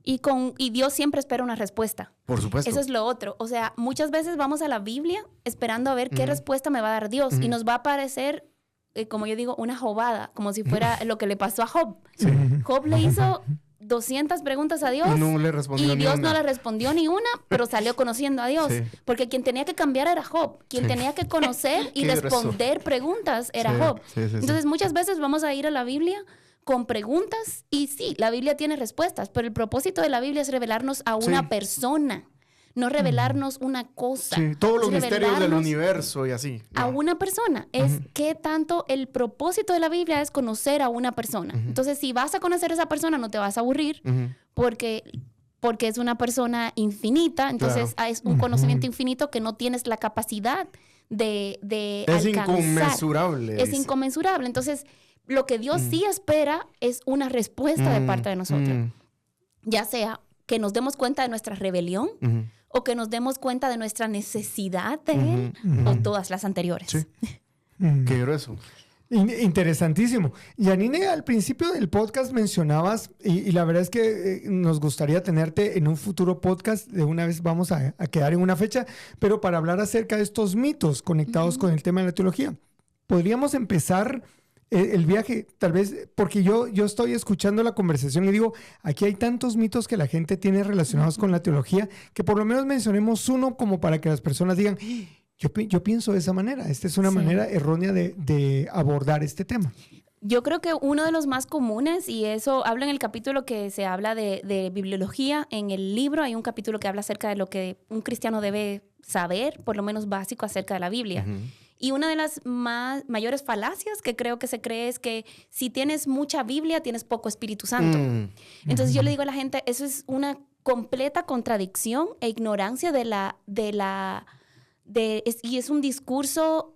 Y Dios siempre espera una respuesta. Por supuesto. Eso es lo otro. O sea, muchas veces vamos a la Biblia esperando a ver qué respuesta me va a dar Dios. Y nos va a parecer, como yo digo, una jobada, como si fuera lo que le pasó a Job. Job le hizo 200 preguntas a Dios Y no le respondió y ni Dios una. no le respondió ni una, pero salió conociendo a Dios. Sí. Porque quien tenía que cambiar era Job. Quien tenía que conocer y Qué responder preguntas era Sí, Job. sí, sí, sí. Entonces muchas veces vamos a ir a la Biblia con preguntas y sí, la Biblia tiene respuestas, pero el propósito de la Biblia es revelarnos a una Sí. persona, no revelarnos una cosa. Sí, todos los Es misterios del revelarnos universo y así. a No. una persona. Es que tanto el propósito de la Biblia es conocer a una persona. Entonces, si vas a conocer a esa persona, no te vas a aburrir Ujú. porque es una persona infinita. Entonces, Claro. es un conocimiento infinito que no tienes la capacidad de Es alcanzar. inconmensurable. Es dice. inconmensurable. Entonces, lo que Dios sí espera es una respuesta de parte de nosotros. Ya sea que nos demos cuenta de nuestra rebelión Ujú. o que nos demos cuenta de nuestra necesidad de Él o todas las anteriores. Sí. Qué grueso. Interesantísimo. Yanine, al principio del podcast mencionabas, y la verdad es que nos gustaría tenerte en un futuro podcast, de una vez vamos a quedar en una fecha, pero para hablar acerca de estos mitos conectados con el tema de la teología. Podríamos empezar el viaje, tal vez, porque yo estoy escuchando la conversación y digo, aquí hay tantos mitos que la gente tiene relacionados con la teología, que por lo menos mencionemos uno como para que las personas digan, yo pienso de esa manera. Esta es una Sí. manera errónea de abordar este tema. Yo creo que uno de los más comunes, y eso habla en el capítulo que se habla de bibliología, en el libro hay un capítulo que habla acerca de lo que un cristiano debe saber, por lo menos básico, acerca de la Biblia. Y una de las mayores falacias que creo que se cree es que si tienes mucha Biblia, tienes poco Espíritu Santo. Entonces yo le digo a la gente, eso es una completa contradicción e ignorancia y es un discurso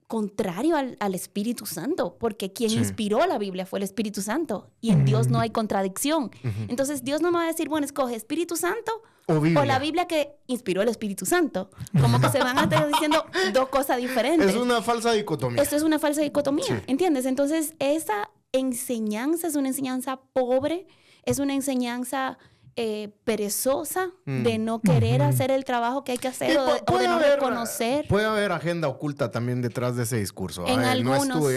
contrario al Espíritu Santo, porque quien inspiró la Biblia fue el Espíritu Santo y en Dios no hay contradicción. Entonces Dios no me va a decir, bueno, escoge Espíritu Santo O la Biblia que inspiró el Espíritu Santo. Como que se van a estar diciendo dos cosas diferentes. Es una falsa dicotomía. Esto es una falsa dicotomía, Sí. ¿entiendes? Entonces esa enseñanza es una enseñanza pobre, es una enseñanza perezosa de no querer hacer el trabajo que hay que hacer Y o de no reconocer. Puede haber agenda oculta también detrás de ese discurso. En en algunos casos.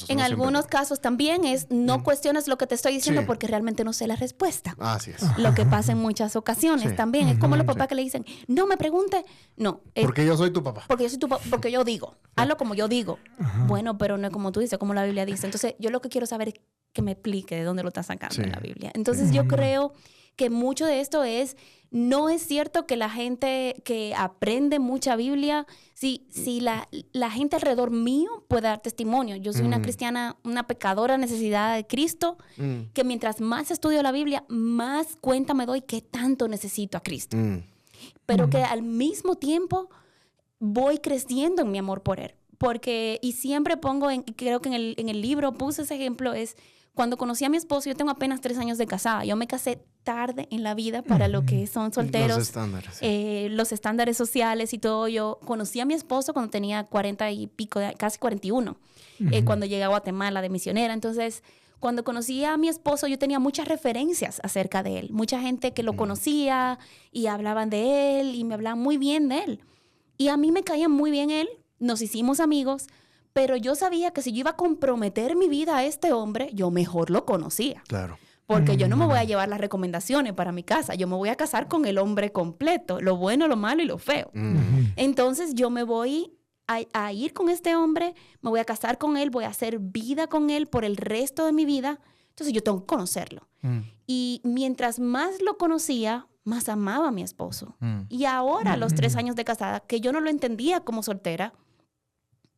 En no algunos siempre. casos también es no cuestiones lo que te estoy diciendo Sí. porque realmente no sé la respuesta. Así es. Lo que pasa en muchas ocasiones Sí. también. Es como los papás que le dicen, no me pregunte. No, es Porque yo soy tu papá. porque yo soy porque yo digo. Hazlo como yo digo. Bueno, pero no es como tú dices, como la Biblia dice. Entonces, yo lo que quiero saber es que me explique de dónde lo está sacando Sí. en la Biblia. Entonces, yo creo que mucho de esto no es cierto que la gente que aprende mucha Biblia, si la gente alrededor mío puede dar testimonio. Yo soy una cristiana, una pecadora necesitada de Cristo, que mientras más estudio la Biblia, más cuenta me doy que tanto necesito a Cristo. Pero que al mismo tiempo voy creciendo en mi amor por Él. Porque, y siempre creo que en el libro puse ese ejemplo, es cuando conocí a mi esposo, yo tengo apenas 3 años de casada. Yo me casé tarde en la vida para lo que son solteros. Los estándares. Sí. Los estándares sociales y todo. Yo conocí a mi esposo cuando tenía 40 y pico, casi 41, cuando llegué a Guatemala de misionera. Entonces, cuando conocí a mi esposo, yo tenía muchas referencias acerca de él. Mucha gente que lo conocía y hablaban de él y me hablaban muy bien de él. Y a mí me caía muy bien él. Nos hicimos amigos. Pero yo sabía que si yo iba a comprometer mi vida a este hombre, yo mejor lo conocía. Claro. Porque yo no me voy a llevar las recomendaciones para mi casa. Yo me voy a casar con el hombre completo. Lo bueno, lo malo y lo feo. Entonces yo me voy a ir con este hombre, me voy a casar con él, voy a hacer vida con él por el resto de mi vida. Entonces yo tengo que conocerlo. Y mientras más lo conocía, más amaba a mi esposo. Y ahora, a los 3 años de casada, que yo no lo entendía como soltera,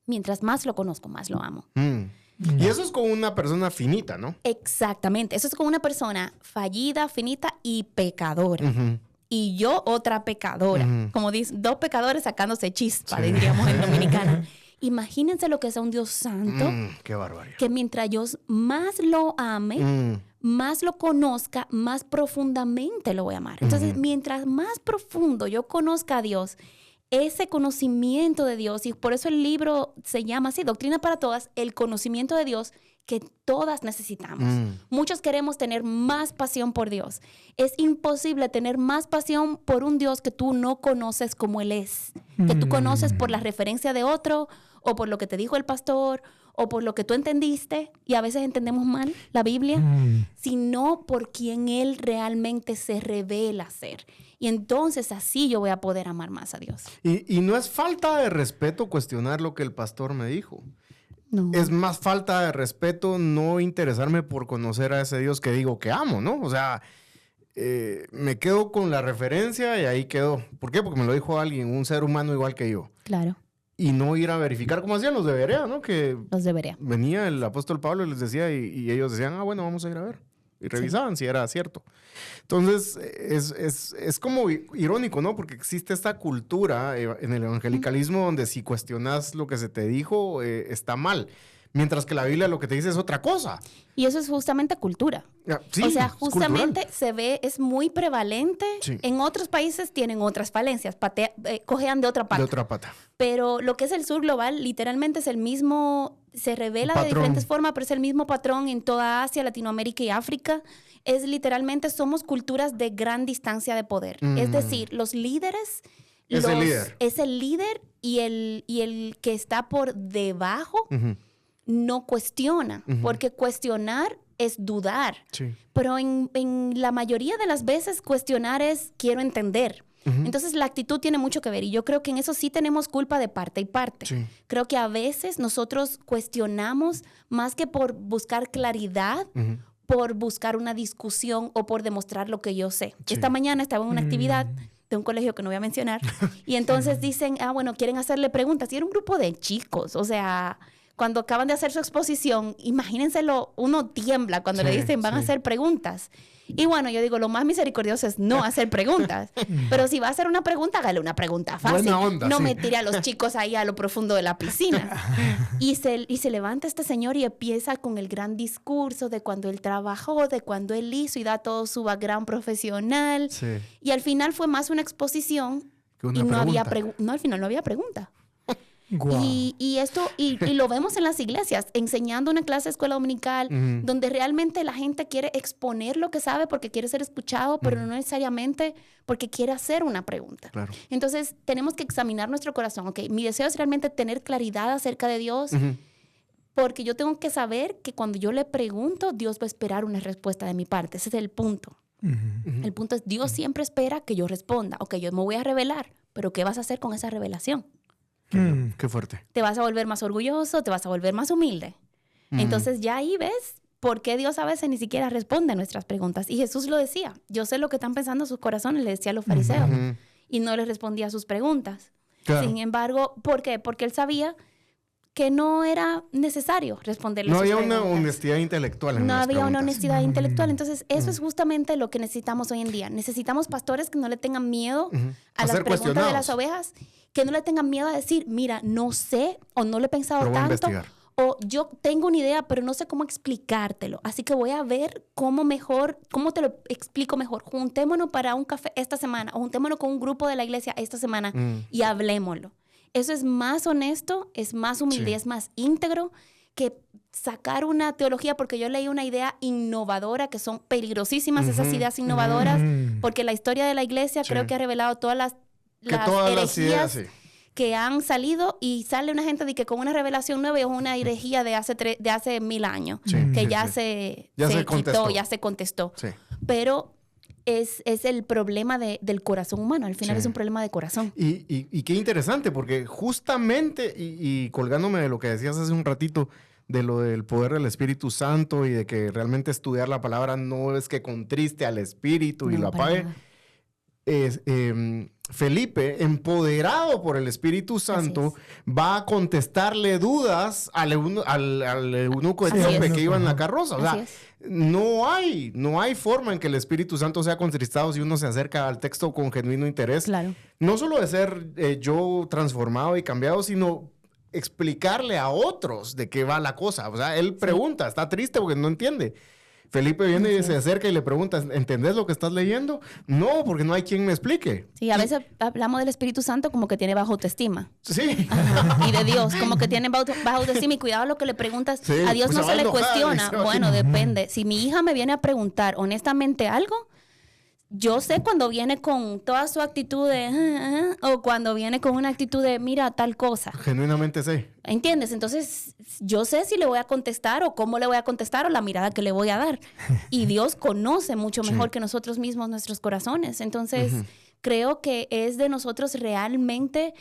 mientras más lo conozco, más lo amo. Y eso es con una persona finita, ¿no? Exactamente. Eso es con una persona fallida, finita y pecadora. Y yo otra pecadora. Como dicen, 2 pecadores sacándose chispa, diríamos en Dominicana. Imagínense lo que es un Dios santo. Qué barbaridad. Que mientras yo más lo ame, más lo conozca, más profundamente lo voy a amar. Entonces, mientras más profundo yo conozca a Dios, ese conocimiento de Dios, y por eso el libro se llama así, Doctrina para Todas, el conocimiento de Dios que todas necesitamos. Muchos queremos tener más pasión por Dios. Es imposible tener más pasión por un Dios que tú no conoces como Él es, que tú conoces por la referencia de otro, o por lo que te dijo el pastor, o por lo que tú entendiste, y a veces entendemos mal la Biblia, sino por quien Él realmente se revela ser. Y entonces así yo voy a poder amar más a Dios. Y no es falta de respeto cuestionar lo que el pastor me dijo. No. Es más falta de respeto no interesarme por conocer a ese Dios que digo que amo, ¿no? O sea, me quedo con la referencia y ahí quedó. ¿Por qué? Porque me lo dijo alguien, un ser humano igual que yo. Claro. Y no ir a verificar como hacían los de Berea, ¿no? Que Los debería. venía el apóstol Pablo y les decía, y ellos decían, bueno, vamos a ir a ver. Y revisaban si era cierto. Entonces, es como irónico, ¿no? Porque existe esta cultura en el evangelicalismo donde si cuestionas lo que se te dijo, está mal. Mientras que la Biblia lo que te dice es otra cosa. Y eso es justamente cultura. Sí, o sea, es justamente cultural. se ve, es muy prevalente. Sí. En otros países tienen otras falencias, cojean de otra pata. De otra pata. Pero lo que es el sur global, literalmente es el mismo, se revela de Patrón. diferentes formas, pero es el mismo patrón en toda Asia, Latinoamérica y África. Es literalmente, somos culturas de gran distancia de poder. Es decir, los líderes... Es el líder. Es el líder y el que está por debajo no cuestiona, porque cuestionar es dudar. Sí. Pero en la mayoría de las veces cuestionar es quiero entender. Entonces la actitud tiene mucho que ver y yo creo que en eso sí tenemos culpa de parte y parte. Sí. Creo que a veces nosotros cuestionamos más que por buscar claridad, por buscar una discusión o por demostrar lo que yo sé. Sí. Esta mañana estaba en una actividad de un colegio que no voy a mencionar y entonces dicen, bueno, quieren hacerle preguntas y era un grupo de chicos, o sea... Cuando acaban de hacer su exposición, imagínenselo, uno tiembla cuando le dicen van a hacer preguntas. Y bueno, yo digo, lo más misericordioso es no hacer preguntas. Pero si va a hacer una pregunta, hágale una pregunta fácil. Buena onda, no sí. me tire a los chicos ahí a lo profundo de la piscina. Y se levanta este señor y empieza con el gran discurso de cuando él trabajó, de cuando él hizo y da todo su background profesional. Sí. Y al final fue más una exposición Que una y no había pregunta. no, al final no había pregunta. Guau. Y esto, y lo vemos en las iglesias, enseñando una clase de escuela dominical, donde realmente la gente quiere exponer lo que sabe porque quiere ser escuchado, pero no necesariamente porque quiere hacer una pregunta. Claro. Entonces, tenemos que examinar nuestro corazón. Ok, mi deseo es realmente tener claridad acerca de Dios, porque yo tengo que saber que cuando yo le pregunto, Dios va a esperar una respuesta de mi parte. Ese es el punto. El punto es, Dios siempre espera que yo responda. Ok, yo me voy a revelar, pero ¿qué vas a hacer con esa revelación? Qué fuerte. Te vas a volver más orgulloso, te vas a volver más humilde. Entonces ya ahí ves por qué Dios a veces ni siquiera responde a nuestras preguntas. Y Jesús lo decía, yo sé lo que están pensando sus corazones, le decía a los fariseos, y no les respondía a sus preguntas. Claro. Sin embargo, ¿por qué? Porque él sabía que no era necesario responderle No sus había preguntas. una honestidad intelectual en No las había una preguntas. honestidad intelectual. Entonces, eso es justamente lo que necesitamos hoy en día. Necesitamos pastores que no le tengan miedo a las ser preguntas de cuestionados. las ovejas, que no le tengan miedo a decir, mira, no sé o no lo he pensado Pero voy a tanto. investigar. O yo tengo una idea, pero no sé cómo explicártelo. Así que voy a ver cómo te lo explico mejor. Juntémonos para un café esta semana o juntémonos con un grupo de la iglesia esta semana y hablémoslo. Eso es más honesto, es más humilde, Sí. es más íntegro que sacar una teología, porque yo leí una idea innovadora, que son peligrosísimas esas ideas innovadoras, porque la historia de la iglesia Sí. creo que ha revelado todas las todas las ideas, herejías sí. que han salido y sale una gente de que con una revelación nueva es una herejía de hace 1000 años, Sí, que sí, ya sí. se se contestó. quitó, ya se contestó. Sí. Pero es el problema del corazón humano. Al final Sí. es un problema de corazón. Y qué interesante, porque justamente, y colgándome de lo que decías hace un ratito, de lo del poder del Espíritu Santo y de que realmente estudiar la palabra no es que contriste al Espíritu y No, lo para apague. nada. Felipe, empoderado por el Espíritu Santo, va a contestarle dudas al eunuco Así etíope es. que iba en la carroza. O Así sea, es. no hay forma en que el Espíritu Santo sea contristado si uno se acerca al texto con genuino interés. Claro. No solo de ser yo transformado y cambiado, sino explicarle a otros de qué va la cosa. O sea, él pregunta, está triste porque no entiende. Felipe viene y se acerca y le pregunta, ¿entendés lo que estás leyendo? No, porque no hay quien me explique. Sí, a veces hablamos del Espíritu Santo como que tiene baja autoestima. Sí. Ajá. Y de Dios, como que tiene baja autoestima. Y cuidado lo que le preguntas. Sí, A Dios pues no se va se a le enojar, cuestiona. se va a Bueno, depende. Si mi hija me viene a preguntar honestamente algo, yo sé cuando viene con toda su actitud de... o cuando viene con una actitud de, mira, tal cosa. Genuinamente sé. ¿Entiendes? Entonces, yo sé si le voy a contestar o cómo le voy a contestar o la mirada que le voy a dar. Y Dios conoce mucho mejor que nosotros mismos nuestros corazones. Entonces, creo que es de nosotros realmente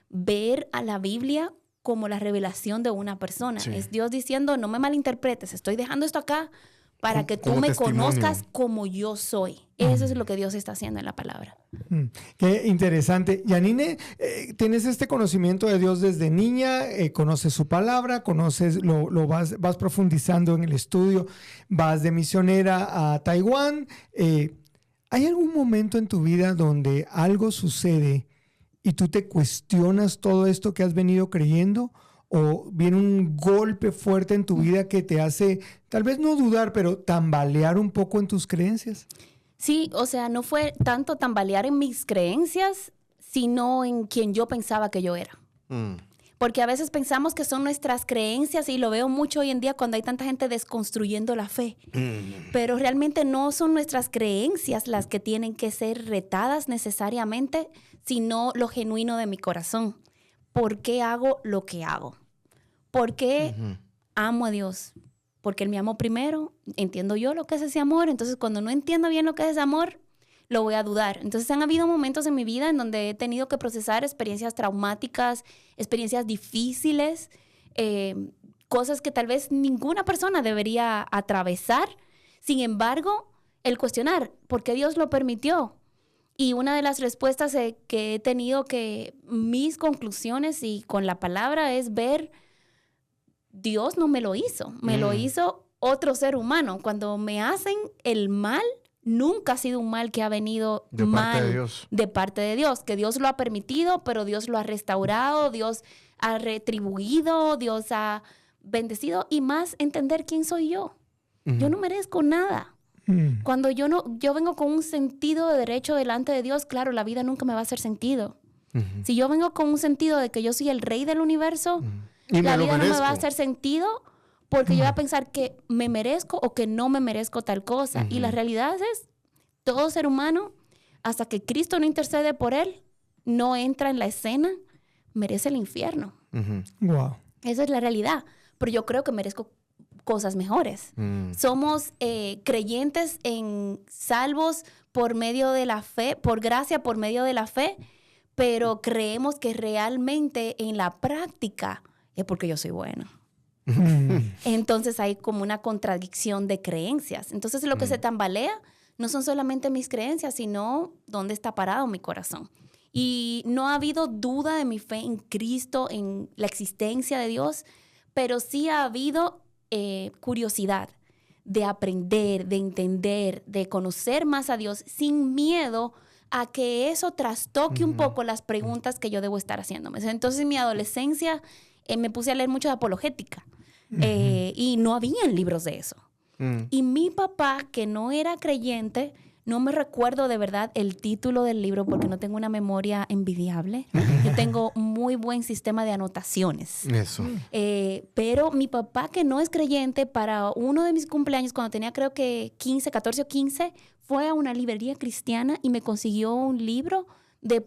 ver a la Biblia como la revelación de una persona. Sí. Es Dios diciendo, no me malinterpretes, estoy dejando esto acá para que tú Como me testimonio. conozcas como yo soy. Eso es lo que Dios está haciendo en la palabra. Qué interesante. Yanine, tienes este conocimiento de Dios desde niña, conoces su palabra, conoces, vas profundizando en el estudio, vas de misionera a Taiwán. ¿Hay algún momento en tu vida donde algo sucede y tú te cuestionas todo esto que has venido creyendo? ¿O viene un golpe fuerte en tu vida que te hace, tal vez no dudar, pero tambalear un poco en tus creencias? Sí, o sea, no fue tanto tambalear en mis creencias, sino en quien yo pensaba que yo era. Porque a veces pensamos que son nuestras creencias, y lo veo mucho hoy en día cuando hay tanta gente desconstruyendo la fe. Pero realmente no son nuestras creencias las que tienen que ser retadas necesariamente, sino lo genuino de mi corazón. ¿Por qué hago lo que hago? ¿Por qué amo a Dios? Porque Él me amó primero, entiendo yo lo que es ese amor, entonces cuando no entiendo bien lo que es ese amor, lo voy a dudar. Entonces han habido momentos en mi vida en donde he tenido que procesar experiencias traumáticas, experiencias difíciles, cosas que tal vez ninguna persona debería atravesar. Sin embargo, el cuestionar, ¿por qué Dios lo permitió? Y una de las respuestas que he tenido, que mis conclusiones y con la palabra, es ver, Dios no me lo hizo, me lo hizo otro ser humano. Cuando me hacen el mal, nunca ha sido un mal que ha venido De parte mal de Dios. de parte de Dios, que Dios lo ha permitido, pero Dios lo ha restaurado, Dios ha retribuido, Dios ha bendecido, y más entender quién soy yo. Yo no merezco nada. Cuando yo vengo con un sentido de derecho delante de Dios, claro, la vida nunca me va a hacer sentido. Si yo vengo con un sentido de que yo soy el rey del universo, Y la me lo vida no me va a merezco. hacer sentido, porque yo voy a pensar que me merezco o que no me merezco tal cosa. Y la realidad es, todo ser humano, hasta que Cristo no intercede por él, no entra en la escena, merece el infierno. Wow. Esa es la realidad. Pero yo creo que merezco cosas mejores. Somos creyentes salvos por medio de la fe, por gracia, por medio de la fe, pero creemos que realmente en la práctica es porque yo soy bueno. Entonces hay como una contradicción de creencias. Entonces lo que se tambalea no son solamente mis creencias, sino dónde está parado mi corazón. Y no ha habido duda de mi fe en Cristo, en la existencia de Dios, pero sí ha habido curiosidad de aprender, de entender, de conocer más a Dios sin miedo a que eso trastoque un poco las preguntas que yo debo estar haciéndome. Entonces en mi adolescencia me puse a leer mucho de apologética y no habían libros de eso. Y mi papá, que no era creyente, no me recuerdo de verdad el título del libro porque no tengo una memoria envidiable. Yo tengo muy buen sistema de anotaciones. Eso. Pero mi papá, que no es creyente, para uno de mis cumpleaños, cuando tenía creo que 14 o 15, fue a una librería cristiana y me consiguió un libro de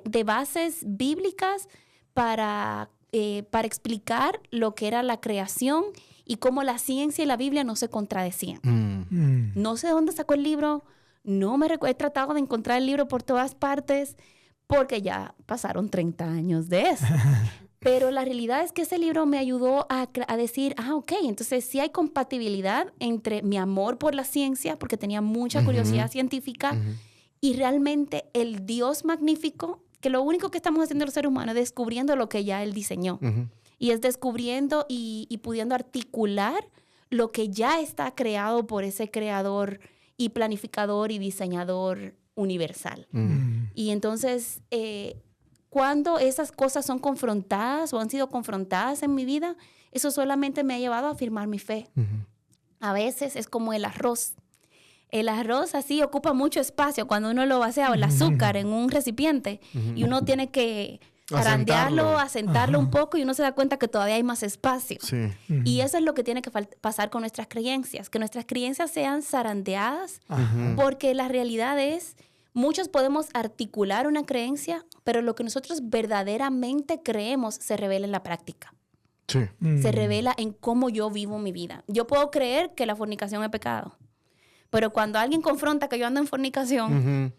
de bases bíblicas para explicar lo que era la creación y cómo la ciencia y la Biblia no se contradecían. No sé dónde sacó el libro, no me recuerdo, he tratado de encontrar el libro por todas partes porque ya pasaron 30 años de eso. Pero la realidad es que ese libro me ayudó a decir, ok, entonces sí hay compatibilidad entre mi amor por la ciencia, porque tenía mucha curiosidad científica, y realmente el Dios magnífico, que lo único que estamos haciendo los seres humanos es descubriendo lo que ya Él diseñó. Y es descubriendo y pudiendo articular lo que ya está creado por ese creador y planificador y diseñador universal. Y entonces, cuando esas cosas son confrontadas o han sido confrontadas en mi vida, eso solamente me ha llevado a afirmar mi fe. a veces es como el arroz. El arroz así ocupa mucho espacio cuando uno lo vacía, o el azúcar en un recipiente, y uno tiene que zarandearlo, asentarlo un poco, y uno se da cuenta que todavía hay más espacio. Sí. Y eso es lo que tiene que pasar con nuestras creencias, que nuestras creencias sean zarandeadas, porque la realidad es, muchos podemos articular una creencia, pero lo que nosotros verdaderamente creemos se revela en la práctica. Sí. Se revela en cómo yo vivo mi vida. Yo puedo creer que la fornicación es pecado, pero cuando alguien confronta que yo ando en fornicación,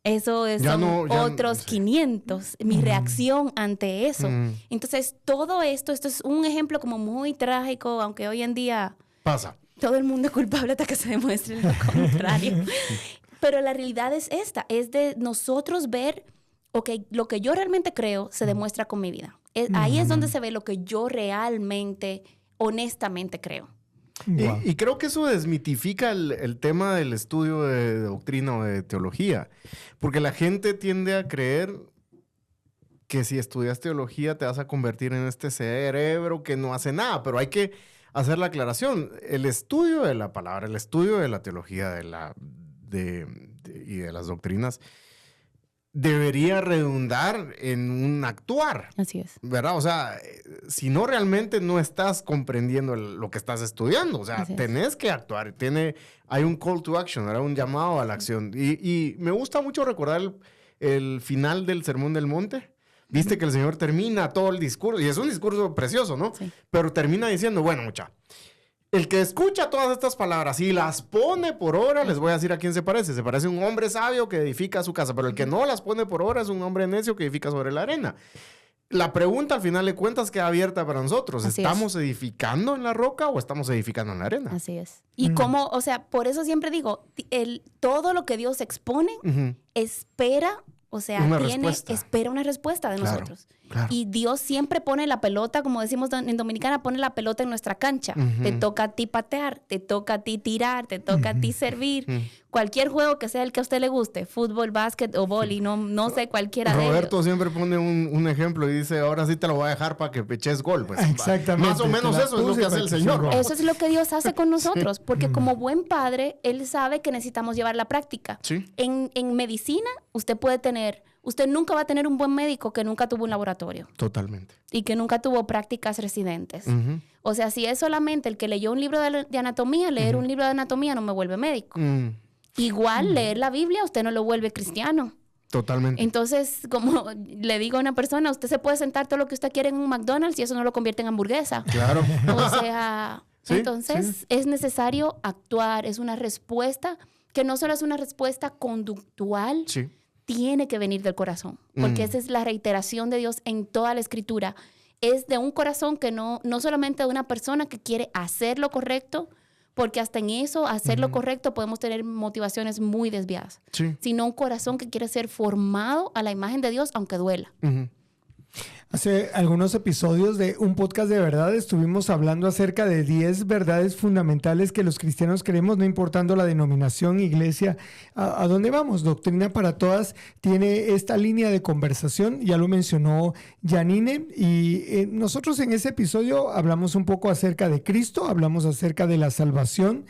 eso son otros 500. Mi reacción ante eso. Entonces, todo esto es un ejemplo como muy trágico, aunque hoy en día pasa. Todo el mundo es culpable hasta que se demuestre lo contrario. Pero la realidad es esta, es de nosotros ver, ok, lo que yo realmente creo se demuestra con mi vida. Ahí es donde se ve lo que yo realmente, honestamente creo. Wow. Y creo que eso desmitifica el tema del estudio de doctrina o de teología. Porque la gente tiende a creer que si estudias teología te vas a convertir en este cerebro que no hace nada. Pero hay que hacer la aclaración. El estudio de la palabra, el estudio de la teología y de las doctrinas debería redundar en un actuar. Así es. ¿Verdad? O sea, si no realmente no estás comprendiendo lo que estás estudiando, o sea, tenés que actuar. Hay un call to action, ¿verdad? Un llamado a la acción. Y me gusta mucho recordar el final del Sermón del Monte. Viste que el Señor termina todo el discurso, y es un discurso precioso, ¿no? Sí. Pero termina diciendo, bueno, mucha, el que escucha todas estas palabras y las pone por obra, les voy a decir a quién se parece. Se parece a un hombre sabio que edifica su casa, pero el que no las pone por obra es un hombre necio que edifica sobre la arena. La pregunta al final de cuentas queda abierta para nosotros. Así ¿Estamos edificando en la roca o estamos edificando en la arena? Así es. Y como, o sea, por eso siempre digo, todo lo que Dios expone, espera, o sea, espera una respuesta de nosotros. Claro. Y Dios siempre pone la pelota, como decimos en Dominicana, pone la pelota en nuestra cancha. Te toca a ti patear, te toca a ti tirar, te toca a ti servir. Cualquier juego que sea el que a usted le guste, fútbol, básquet o vóley, no sé, cualquiera de ellos. Roberto siempre pone un ejemplo y dice, ahora sí te lo voy a dejar para que eches gol. Pues, exactamente. Más o menos eso es lo que hace el Señor. Eso es lo que Dios hace con nosotros, porque como buen padre, Él sabe que necesitamos llevar la práctica. Sí. En medicina, usted nunca va a tener un buen médico que nunca tuvo un laboratorio. Totalmente. Y que nunca tuvo prácticas residentes. O sea, si es solamente el que leyó un libro de anatomía, leer un libro de anatomía no me vuelve médico. Igual, leer la Biblia, usted no lo vuelve cristiano. Totalmente. Entonces, como le digo a una persona, usted se puede sentar todo lo que usted quiere en un McDonald's y eso no lo convierte en hamburguesa. Claro. O sea, Sí, entonces es necesario actuar. Es una respuesta que no solo es una respuesta conductual, tiene que venir del corazón. Porque esa es la reiteración de Dios en toda la Escritura. Es de un corazón que no solamente de una persona que quiere hacer lo correcto, porque hasta en eso, hacer lo correcto, podemos tener motivaciones muy desviadas. Sino un corazón que quiere ser formado a la imagen de Dios, aunque duela. Hace algunos episodios de un podcast de verdad estuvimos hablando acerca de 10 verdades fundamentales que los cristianos creemos, no importando la denominación, iglesia, a dónde vamos. Doctrina para Todas tiene esta línea de conversación, ya lo mencionó Janine, y nosotros en ese episodio hablamos un poco acerca de Cristo, hablamos acerca de la salvación.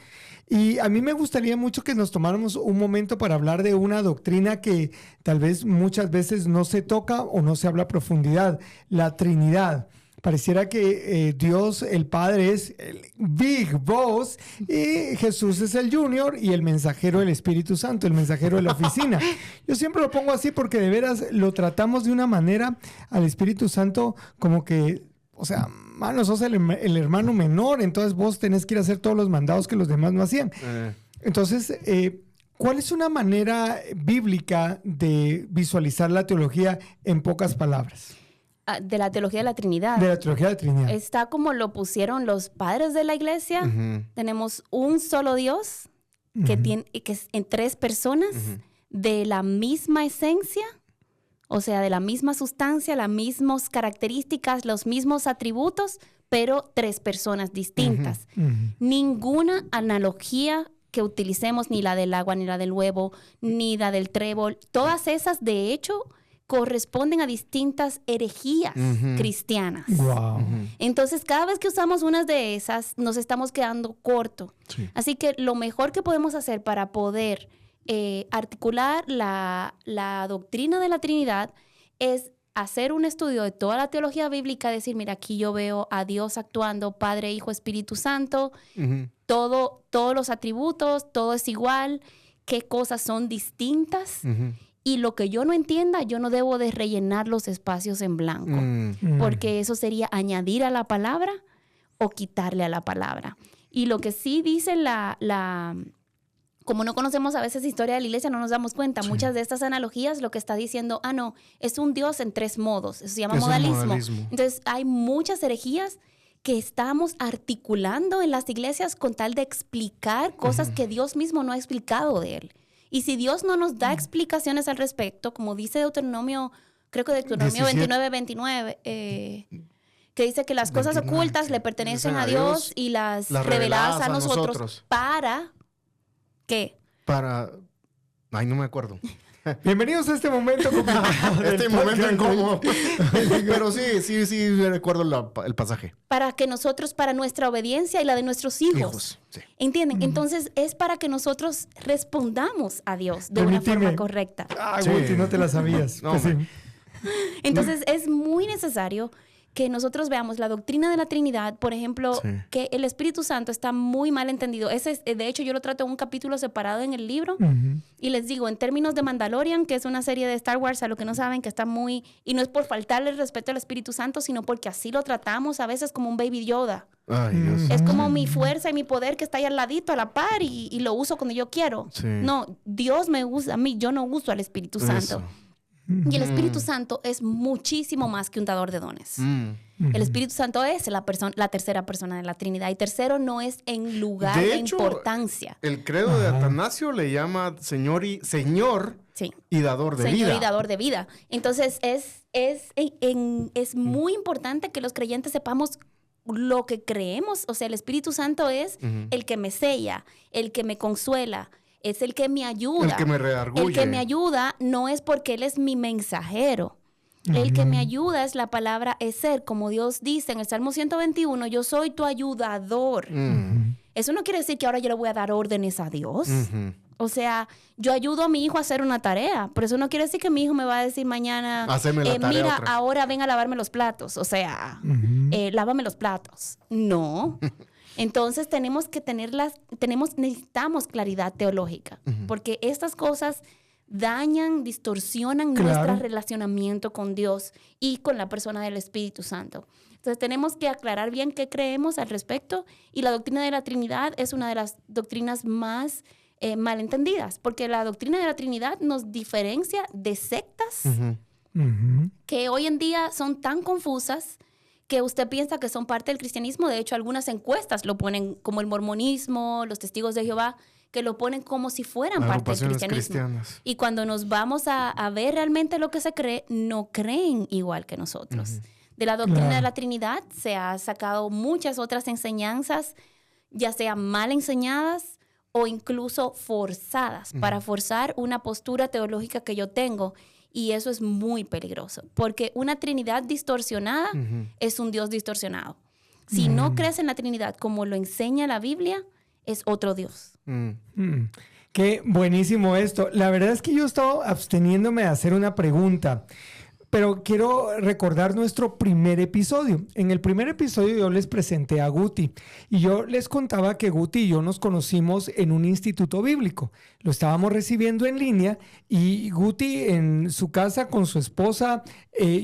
Y a mí me gustaría mucho que nos tomáramos un momento para hablar de una doctrina que tal vez muchas veces no se toca o no se habla a profundidad, la Trinidad. Pareciera que Dios, el Padre, es el Big Boss y Jesús es el Junior y el mensajero del Espíritu Santo, el mensajero de la oficina. Yo siempre lo pongo así porque de veras lo tratamos de una manera al Espíritu Santo como que, o sea, mano, sos el hermano menor, entonces vos tenés que ir a hacer todos los mandados que los demás no hacían. Entonces, ¿cuál es una manera bíblica de visualizar la teología en pocas palabras? De la teología de la Trinidad. De la teología de la Trinidad. Está como lo pusieron los padres de la iglesia. Tenemos un solo Dios que es en tres personas de la misma esencia. O sea, de la misma sustancia, las mismas características, los mismos atributos, pero tres personas distintas. Ninguna analogía que utilicemos, ni la del agua, ni la del huevo, ni la del trébol, todas esas, de hecho, corresponden a distintas herejías cristianas. Wow. Entonces, cada vez que usamos unas de esas, nos estamos quedando corto. Sí. Así que lo mejor que podemos hacer para poder articular la doctrina de la Trinidad es hacer un estudio de toda la teología bíblica, decir, mira, aquí yo veo a Dios actuando, Padre, Hijo, Espíritu Santo, todos los atributos, todo es igual, qué cosas son distintas. Y lo que yo no entienda, yo no debo de rellenar los espacios en blanco, porque eso sería añadir a la palabra o quitarle a la palabra. Y lo que sí dice como no conocemos a veces historia de la iglesia, no nos damos cuenta. Sí. Muchas de estas analogías lo que está diciendo, no, es un Dios en 3 modos. Eso se llama modalismo. Entonces, hay muchas herejías que estamos articulando en las iglesias con tal de explicar cosas que Dios mismo no ha explicado de él. Y si Dios no nos da explicaciones al respecto, como dice Deuteronomio, creo que Deuteronomio 29, que dice que las cosas ocultas le pertenecen a Dios y las reveladas a nosotros. ¿Para qué? Ay, no me acuerdo. Bienvenidos a este momento complicado. Este momento incómodo. Pero sí recuerdo el pasaje. Para nuestra obediencia y la de nuestros hijos. Sí. ¿Entienden? Entonces, es para que nosotros respondamos a Dios de una forma correcta. Guti, no te la sabías. No, pues sí. Entonces, es muy necesario que nosotros veamos la doctrina de la Trinidad, por ejemplo, que el Espíritu Santo está muy mal entendido. De hecho, yo lo trato en un capítulo separado en el libro. Y les digo, en términos de Mandalorian, que es una serie de Star Wars, a lo que no saben, que está muy... Y no es por faltarle el respeto al Espíritu Santo, sino porque así lo tratamos a veces como un baby Yoda. Ay, Dios. Es como mi fuerza y mi poder que está ahí al ladito, a la par, y lo uso cuando yo quiero. Sí. No, Dios me usa a mí, yo no uso al Espíritu Santo. Y el Espíritu Santo es muchísimo más que un dador de dones. El Espíritu Santo es la tercera persona de la Trinidad. Y tercero no es en lugar de importancia. El credo de Atanasio le llama Señor y dador de vida. Señor y dador de vida. Entonces es muy importante que los creyentes sepamos lo que creemos. O sea, el Espíritu Santo es el que me sella, el que me consuela, es el que me ayuda. El que me redarguye. El que me ayuda no es porque Él es mi mensajero. El que me ayuda es la palabra eser. Como Dios dice en el Salmo 121, yo soy tu ayudador. Eso no quiere decir que ahora yo le voy a dar órdenes a Dios. O sea, yo ayudo a mi hijo a hacer una tarea. Pero eso no quiere decir que mi hijo me va a decir mañana, mira, ahora ven a lavarme los platos. O sea, lávame los platos. No. Entonces necesitamos claridad teológica, porque estas cosas dañan, distorsionan nuestro relacionamiento con Dios y con la persona del Espíritu Santo. Entonces tenemos que aclarar bien qué creemos al respecto, y la doctrina de la Trinidad es una de las doctrinas más malentendidas, porque la doctrina de la Trinidad nos diferencia de sectas que hoy en día son tan confusas que usted piensa que son parte del cristianismo. De hecho, algunas encuestas lo ponen como el mormonismo, los testigos de Jehová, que lo ponen como si fueran parte del cristianismo. Cristianas. Y cuando nos vamos a ver realmente lo que se cree, no creen igual que nosotros. De la doctrina de la Trinidad se ha sacado muchas otras enseñanzas, ya sean mal enseñadas o incluso forzadas, para forzar una postura teológica que yo tengo. Y eso es muy peligroso, porque una Trinidad distorsionada es un Dios distorsionado. Si no crees en la Trinidad como lo enseña la Biblia, es otro Dios. Qué buenísimo esto. La verdad es que yo he estado absteniéndome de hacer una pregunta, pero quiero recordar nuestro primer episodio. En el primer episodio yo les presenté a Guti y yo les contaba que Guti y yo nos conocimos en un instituto bíblico. Lo estábamos recibiendo en línea y Guti en su casa con su esposa,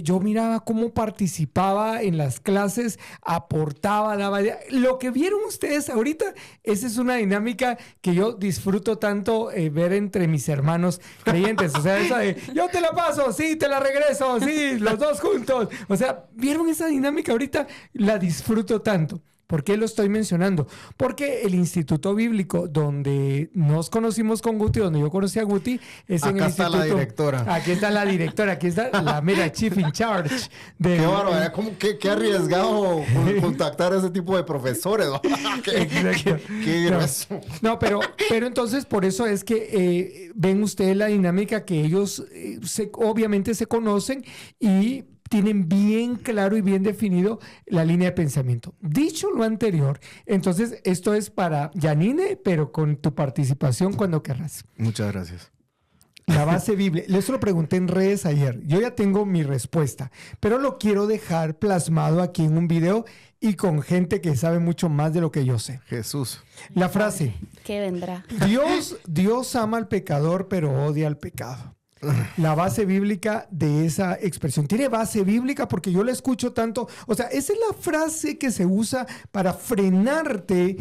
yo miraba cómo participaba en las clases, aportaba, daba... Lo que vieron ustedes ahorita, esa es una dinámica que yo disfruto tanto ver entre mis hermanos creyentes. O sea, esa de, yo te la paso, sí, te la regreso, sí, los dos juntos. O sea, ¿vieron esa dinámica ahorita? La disfruto tanto. ¿Por qué lo estoy mencionando? Porque el Instituto Bíblico donde nos conocimos con Guti, donde yo conocí a Guti, es en el Acá instituto. está la directora. Aquí está la directora, aquí está la mera chief in charge. Qué bárbaro, qué arriesgado contactar a ese tipo de profesores. Exacto. Qué grueso. No, pero entonces por eso es que ven ustedes la dinámica que ellos obviamente se conocen y tienen bien claro y bien definido la línea de pensamiento. Dicho lo anterior, entonces esto es para Janine, pero con tu participación cuando querrás. Muchas gracias. La base bíblica. Eso lo pregunté en redes ayer. Yo ya tengo mi respuesta, pero lo quiero dejar plasmado aquí en un video y con gente que sabe mucho más de lo que yo sé. Jesús. La frase. ¿Qué vendrá? Dios ama al pecador, pero odia al pecado. La base bíblica de esa expresión. Tiene base bíblica porque yo la escucho tanto. O sea, esa es la frase que se usa para frenarte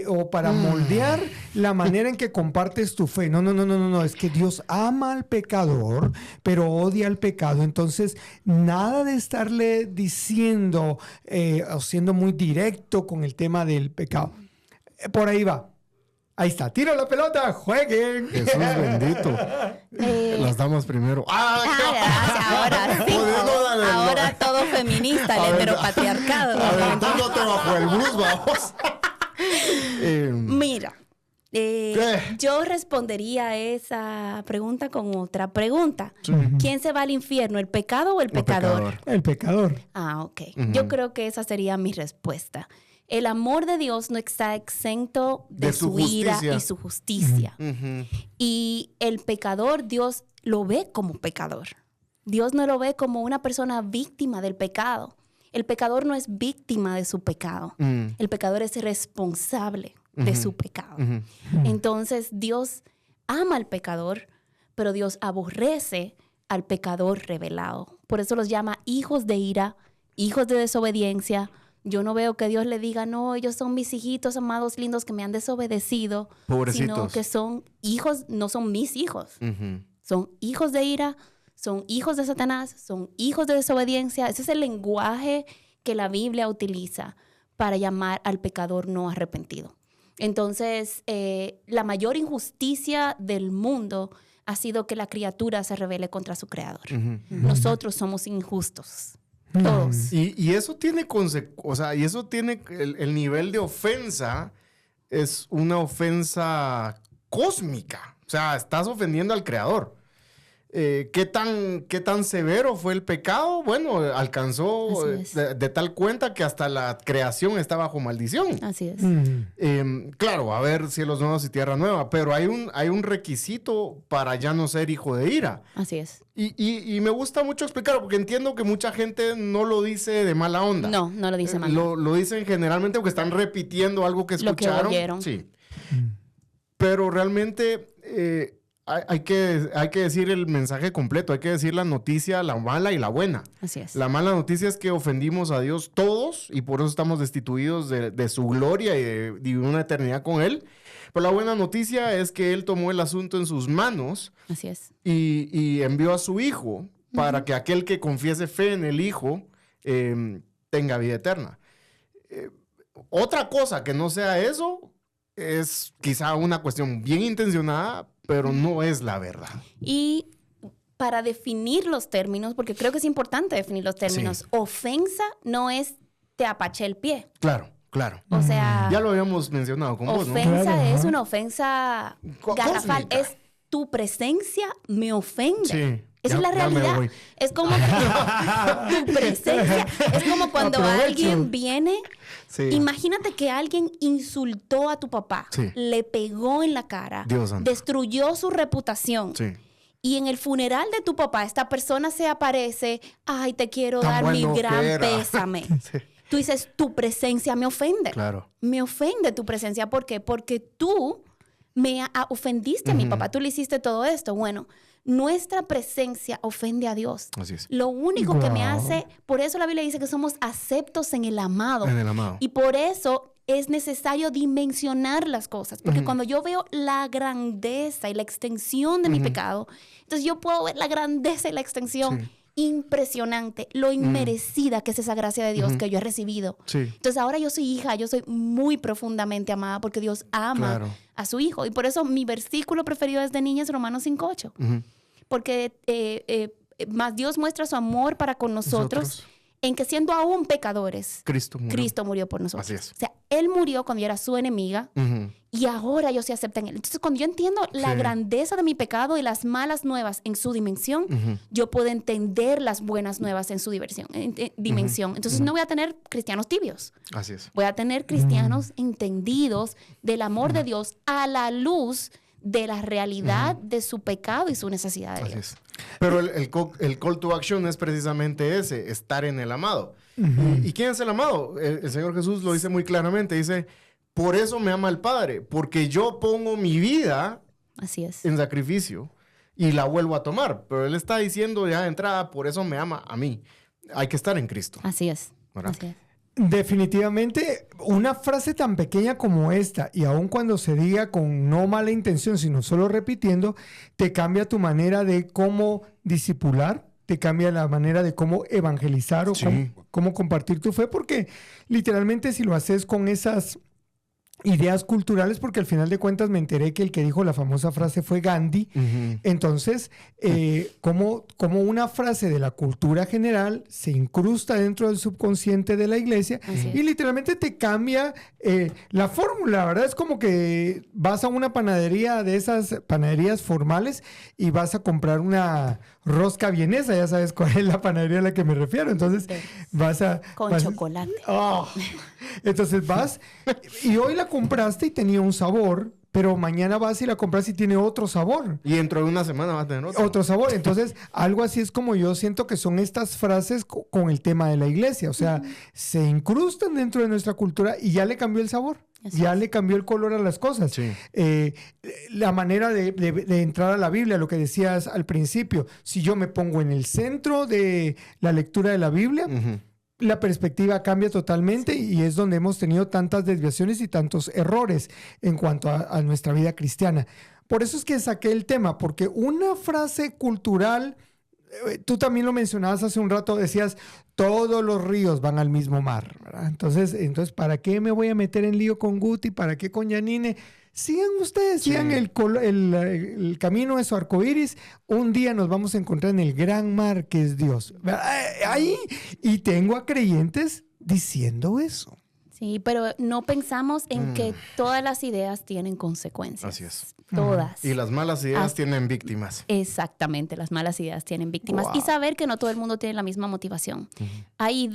o para moldear la manera en que compartes tu fe. No. Es que Dios ama al pecador, pero odia al pecado. Entonces, nada de estarle diciendo o siendo muy directo con el tema del pecado. Por ahí va. Ahí está, tira la pelota, jueguen. Jesús bendito. Las damas primero. Ahora sí. Ahora todo feminista, el heteropatriarcado. Aventándote bajo el bus, vamos. Mira, yo respondería a esa pregunta con otra pregunta. ¿Quién se va al infierno, el pecado o el pecador? El pecador. Ah, ok. Yo creo que esa sería mi respuesta. El amor de Dios no está exento de su ira y su justicia. Y el pecador, Dios lo ve como pecador. Dios no lo ve como una persona víctima del pecado. El pecador no es víctima de su pecado. El pecador es responsable de su pecado. Entonces, Dios ama al pecador, pero Dios aborrece al pecador revelado. Por eso los llama hijos de ira, hijos de desobediencia. Yo no veo que Dios le diga, no, ellos son mis hijitos amados lindos que me han desobedecido. Pobrecitos. Sino que son hijos, no son mis hijos. Son hijos de ira, son hijos de Satanás, son hijos de desobediencia. Ese es el lenguaje que la Biblia utiliza para llamar al pecador no arrepentido. Entonces, la mayor injusticia del mundo ha sido que la criatura se rebele contra su creador. Nosotros somos injustos. Todos. Y eso tiene el nivel de ofensa es una ofensa cósmica. O sea, estás ofendiendo al creador. ¿Qué tan severo fue el pecado? Bueno, alcanzó de tal cuenta que hasta la creación está bajo maldición. Así es. Claro, va a haber cielos nuevos y tierra nueva, pero hay un requisito para ya no ser hijo de ira. Así es. Y me gusta mucho explicarlo porque entiendo que mucha gente no lo dice de mala onda. No lo dice mal. Lo dicen generalmente porque están repitiendo algo que escucharon. Lo que oyeron. Sí. Pero realmente hay que decir el mensaje completo. Hay que decir la noticia, la mala y la buena. Así es. La mala noticia es que ofendimos a Dios todos y por eso estamos destituidos de su gloria y de una eternidad con Él. Pero la buena noticia es que Él tomó el asunto en sus manos. Así es. Y envió a su Hijo para que aquel que confiese fe en el Hijo tenga vida eterna. Otra cosa que no sea eso es quizá una cuestión bien intencionada, pero no es la verdad. Y para definir los términos, porque creo que es importante definir los términos, sí. Ofensa no es te apaché el pie. Claro. O sea... Ya lo habíamos mencionado con vos, ¿no? Ofensa Claro, es una ofensa garrafal. Cósmica. Es tu presencia me ofende. Sí. Esa es la realidad. Es como tu presencia. Es como cuando alguien viene. Sí. Imagínate que alguien insultó a tu papá, Sí. le pegó en la cara, Dios santo. destruyó su reputación. Sí. Y en el funeral de tu papá, esta persona se aparece, ay, te quiero Tan dar bueno mi gran que era. pésame. Sí. Tú dices, tu presencia me ofende. Claro. Me ofende tu presencia. ¿Por qué? Porque tú me ofendiste a mi papá. Tú le hiciste todo esto. Bueno, nuestra presencia ofende a Dios. Así es. Lo único que me Wow. hace... Por eso la Biblia dice que somos aceptos en el amado. En el amado. Y por eso es necesario dimensionar las cosas. Porque cuando yo veo la grandeza y la extensión de mi pecado, entonces yo puedo ver la grandeza y la extensión. Sí. impresionante lo inmerecida que es esa gracia de Dios que yo he recibido. Sí. Entonces ahora yo soy hija, yo soy muy profundamente amada porque Dios ama a su hijo. Y por eso mi versículo preferido desde niña es Romanos 5:8. Porque más Dios muestra su amor para con nosotros en que siendo aún pecadores, Cristo murió por nosotros. Así es. O sea, Él murió cuando yo era su enemiga y ahora yo se acepta en Él. Entonces, cuando yo entiendo la grandeza de mi pecado y las malas nuevas en su dimensión, yo puedo entender las buenas nuevas en su dimensión. Entonces, no voy a tener cristianos tibios. Así es. Voy a tener cristianos entendidos del amor de Dios a la luz de la realidad de su pecado y su necesidad de Dios. Pero el call to action es precisamente ese, estar en el amado. ¿Y quién es el amado? El Señor Jesús lo dice muy claramente, dice, por eso me ama el Padre, porque yo pongo mi vida en sacrificio y la vuelvo a tomar. Pero Él está diciendo ya de entrada, por eso me ama a mí. Hay que estar en Cristo. Así es. ¿Verdad? Así es. Definitivamente, una frase tan pequeña como esta, y aun cuando se diga con no mala intención, sino solo repitiendo, te cambia tu manera de cómo discipular, te cambia la manera de cómo evangelizar o cómo compartir tu fe, porque literalmente si lo haces con esas ideas culturales, porque al final de cuentas me enteré que el que dijo la famosa frase fue Gandhi. Entonces, como una frase de la cultura general se incrusta dentro del subconsciente de la iglesia y literalmente te cambia la fórmula, ¿verdad? Es como que vas a una panadería de esas panaderías formales y vas a comprar una rosca vienesa, ya sabes cuál es la panadería a la que me refiero. Entonces, Con chocolate. Oh. Entonces vas y hoy la compraste y tenía un sabor, pero mañana vas y la compras y tiene otro sabor. Y dentro de una semana vas a tener otro sabor. Entonces, algo así es como yo siento que son estas frases con el tema de la iglesia. O sea, se incrustan dentro de nuestra cultura y ya le cambió el sabor. Ya le cambió el color a las cosas. Sí. La manera de entrar a la Biblia, lo que decías al principio, si yo me pongo en el centro de la lectura de la Biblia, la perspectiva cambia totalmente y es donde hemos tenido tantas desviaciones y tantos errores en cuanto a nuestra vida cristiana. Por eso es que saqué el tema, porque una frase cultural, tú también lo mencionabas hace un rato, decías, todos los ríos van al mismo mar, ¿verdad? Entonces, ¿para qué me voy a meter en lío con Guti? ¿Para qué con Janine? Sigan ustedes, sigan el camino de su arcoíris. Un día nos vamos a encontrar en el gran mar que es Dios. Ahí, y tengo a creyentes diciendo eso. Sí, pero no pensamos en que todas las ideas tienen consecuencias. Así es. Todas. Y las malas ideas tienen víctimas. Exactamente, las malas ideas tienen víctimas. Wow. Y saber que no todo el mundo tiene la misma motivación. Hay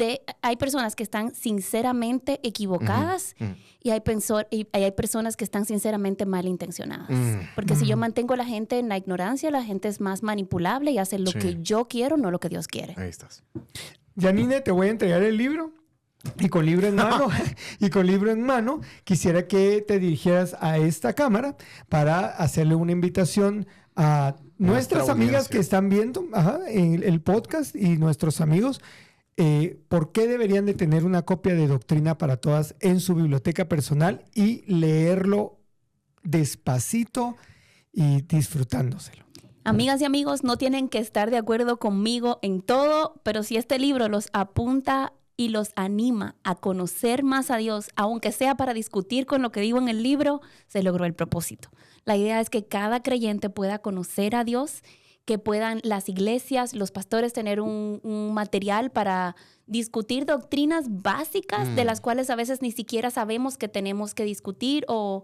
personas que están sinceramente equivocadas y hay personas que están sinceramente malintencionadas. Porque si yo mantengo a la gente en la ignorancia, la gente es más manipulable y hace lo que yo quiero, no lo que Dios quiere. Ahí estás. Janine, te voy a entregar el libro. Y con libro en mano, quisiera que te dirigieras a esta cámara para hacerle una invitación a nuestras amigas que están viendo el podcast y nuestros amigos. ¿Por qué deberían de tener una copia de Doctrina para Todas en su biblioteca personal y leerlo despacito y disfrutándoselo? Amigas y amigos, no tienen que estar de acuerdo conmigo en todo, pero si este libro los apunta y los anima a conocer más a Dios, aunque sea para discutir con lo que digo en el libro, se logró el propósito. La idea es que cada creyente pueda conocer a Dios, que puedan las iglesias, los pastores tener un material para discutir doctrinas básicas de las cuales a veces ni siquiera sabemos que tenemos que discutir o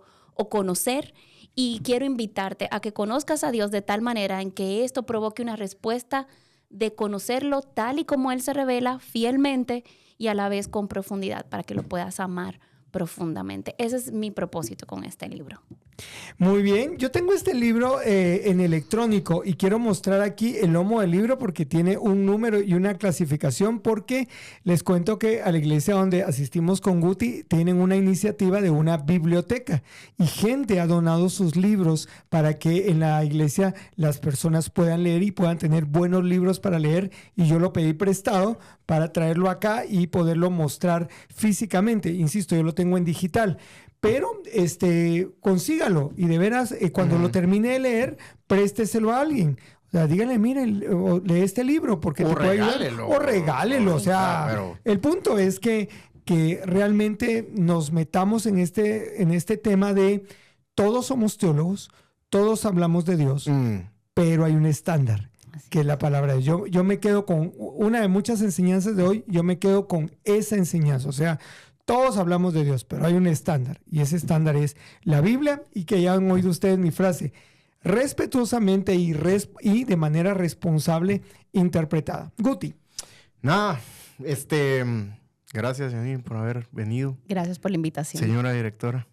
conocer. Y quiero invitarte a que conozcas a Dios de tal manera en que esto provoque una respuesta de conocerlo tal y como Él se revela fielmente y a la vez con profundidad para que lo puedas amar profundamente. Ese es mi propósito con este libro. Muy bien, yo tengo este libro en electrónico y quiero mostrar aquí el lomo del libro porque tiene un número y una clasificación, porque les cuento que a la iglesia donde asistimos con Guti tienen una iniciativa de una biblioteca y gente ha donado sus libros para que en la iglesia las personas puedan leer y puedan tener buenos libros para leer, y yo lo pedí prestado para traerlo acá y poderlo mostrar físicamente. Insisto, yo lo tengo en digital. Pero consígalo y de veras cuando lo termine de leer, présteselo a alguien. O sea, díganle, mire, o lee este libro porque O te puede ayudar. regálelo. O regálelo. O sea, Pero- el punto es que realmente nos metamos en este tema de todos somos teólogos, todos hablamos de Dios, pero hay un estándar, que es la palabra de Dios. Yo me quedo con una de muchas enseñanzas de hoy, yo me quedo con esa enseñanza. O sea, todos hablamos de Dios, pero hay un estándar, y ese estándar es la Biblia, y que ya han oído ustedes mi frase, respetuosamente y de manera responsable interpretada. Guti. Nada, gracias, Janine, por haber venido. Gracias por la invitación. Señora directora.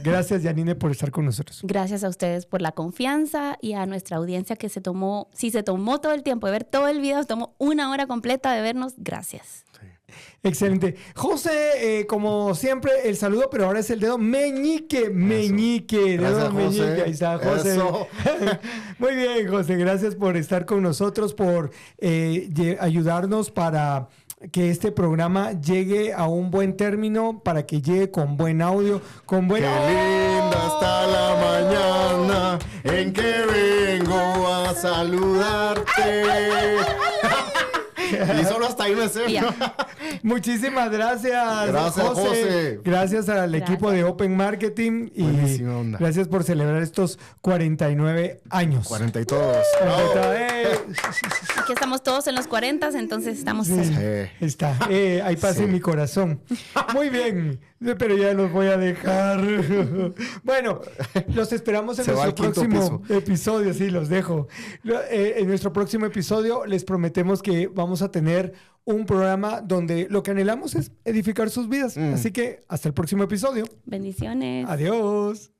Gracias, Janine, por estar con nosotros. Gracias a ustedes por la confianza y a nuestra audiencia que se tomó todo el tiempo de ver todo el video, se tomó 1 hora completa de vernos. Gracias. Sí. Excelente. José, como siempre, el saludo, pero ahora es el dedo meñique. Gracias, Dedo meñique. José. Ahí está, José. Eso. Muy bien, José. Gracias por estar con nosotros, por ayudarnos para que este programa llegue a un buen término, para que llegue con buen audio, con buen... Qué linda está la mañana en que vengo a saludarte. Y solo hasta ahí me sé. Ya. Muchísimas gracias, Gracias, José. Gracias al equipo de Open Marketing y Buenísima onda. gracias por celebrar estos 49 años. 40 y todos. Aquí estamos todos en los 40, entonces estamos... Sí, Sí. está. Ahí pasa en mi corazón. Muy bien, pero ya los voy a dejar. Bueno, los esperamos en Se va nuestro al quinto próximo episodio. Sí, los dejo. En nuestro próximo episodio les prometemos que vamos a tener un programa donde lo que anhelamos es edificar sus vidas. Así que hasta el próximo episodio. Bendiciones. Adiós.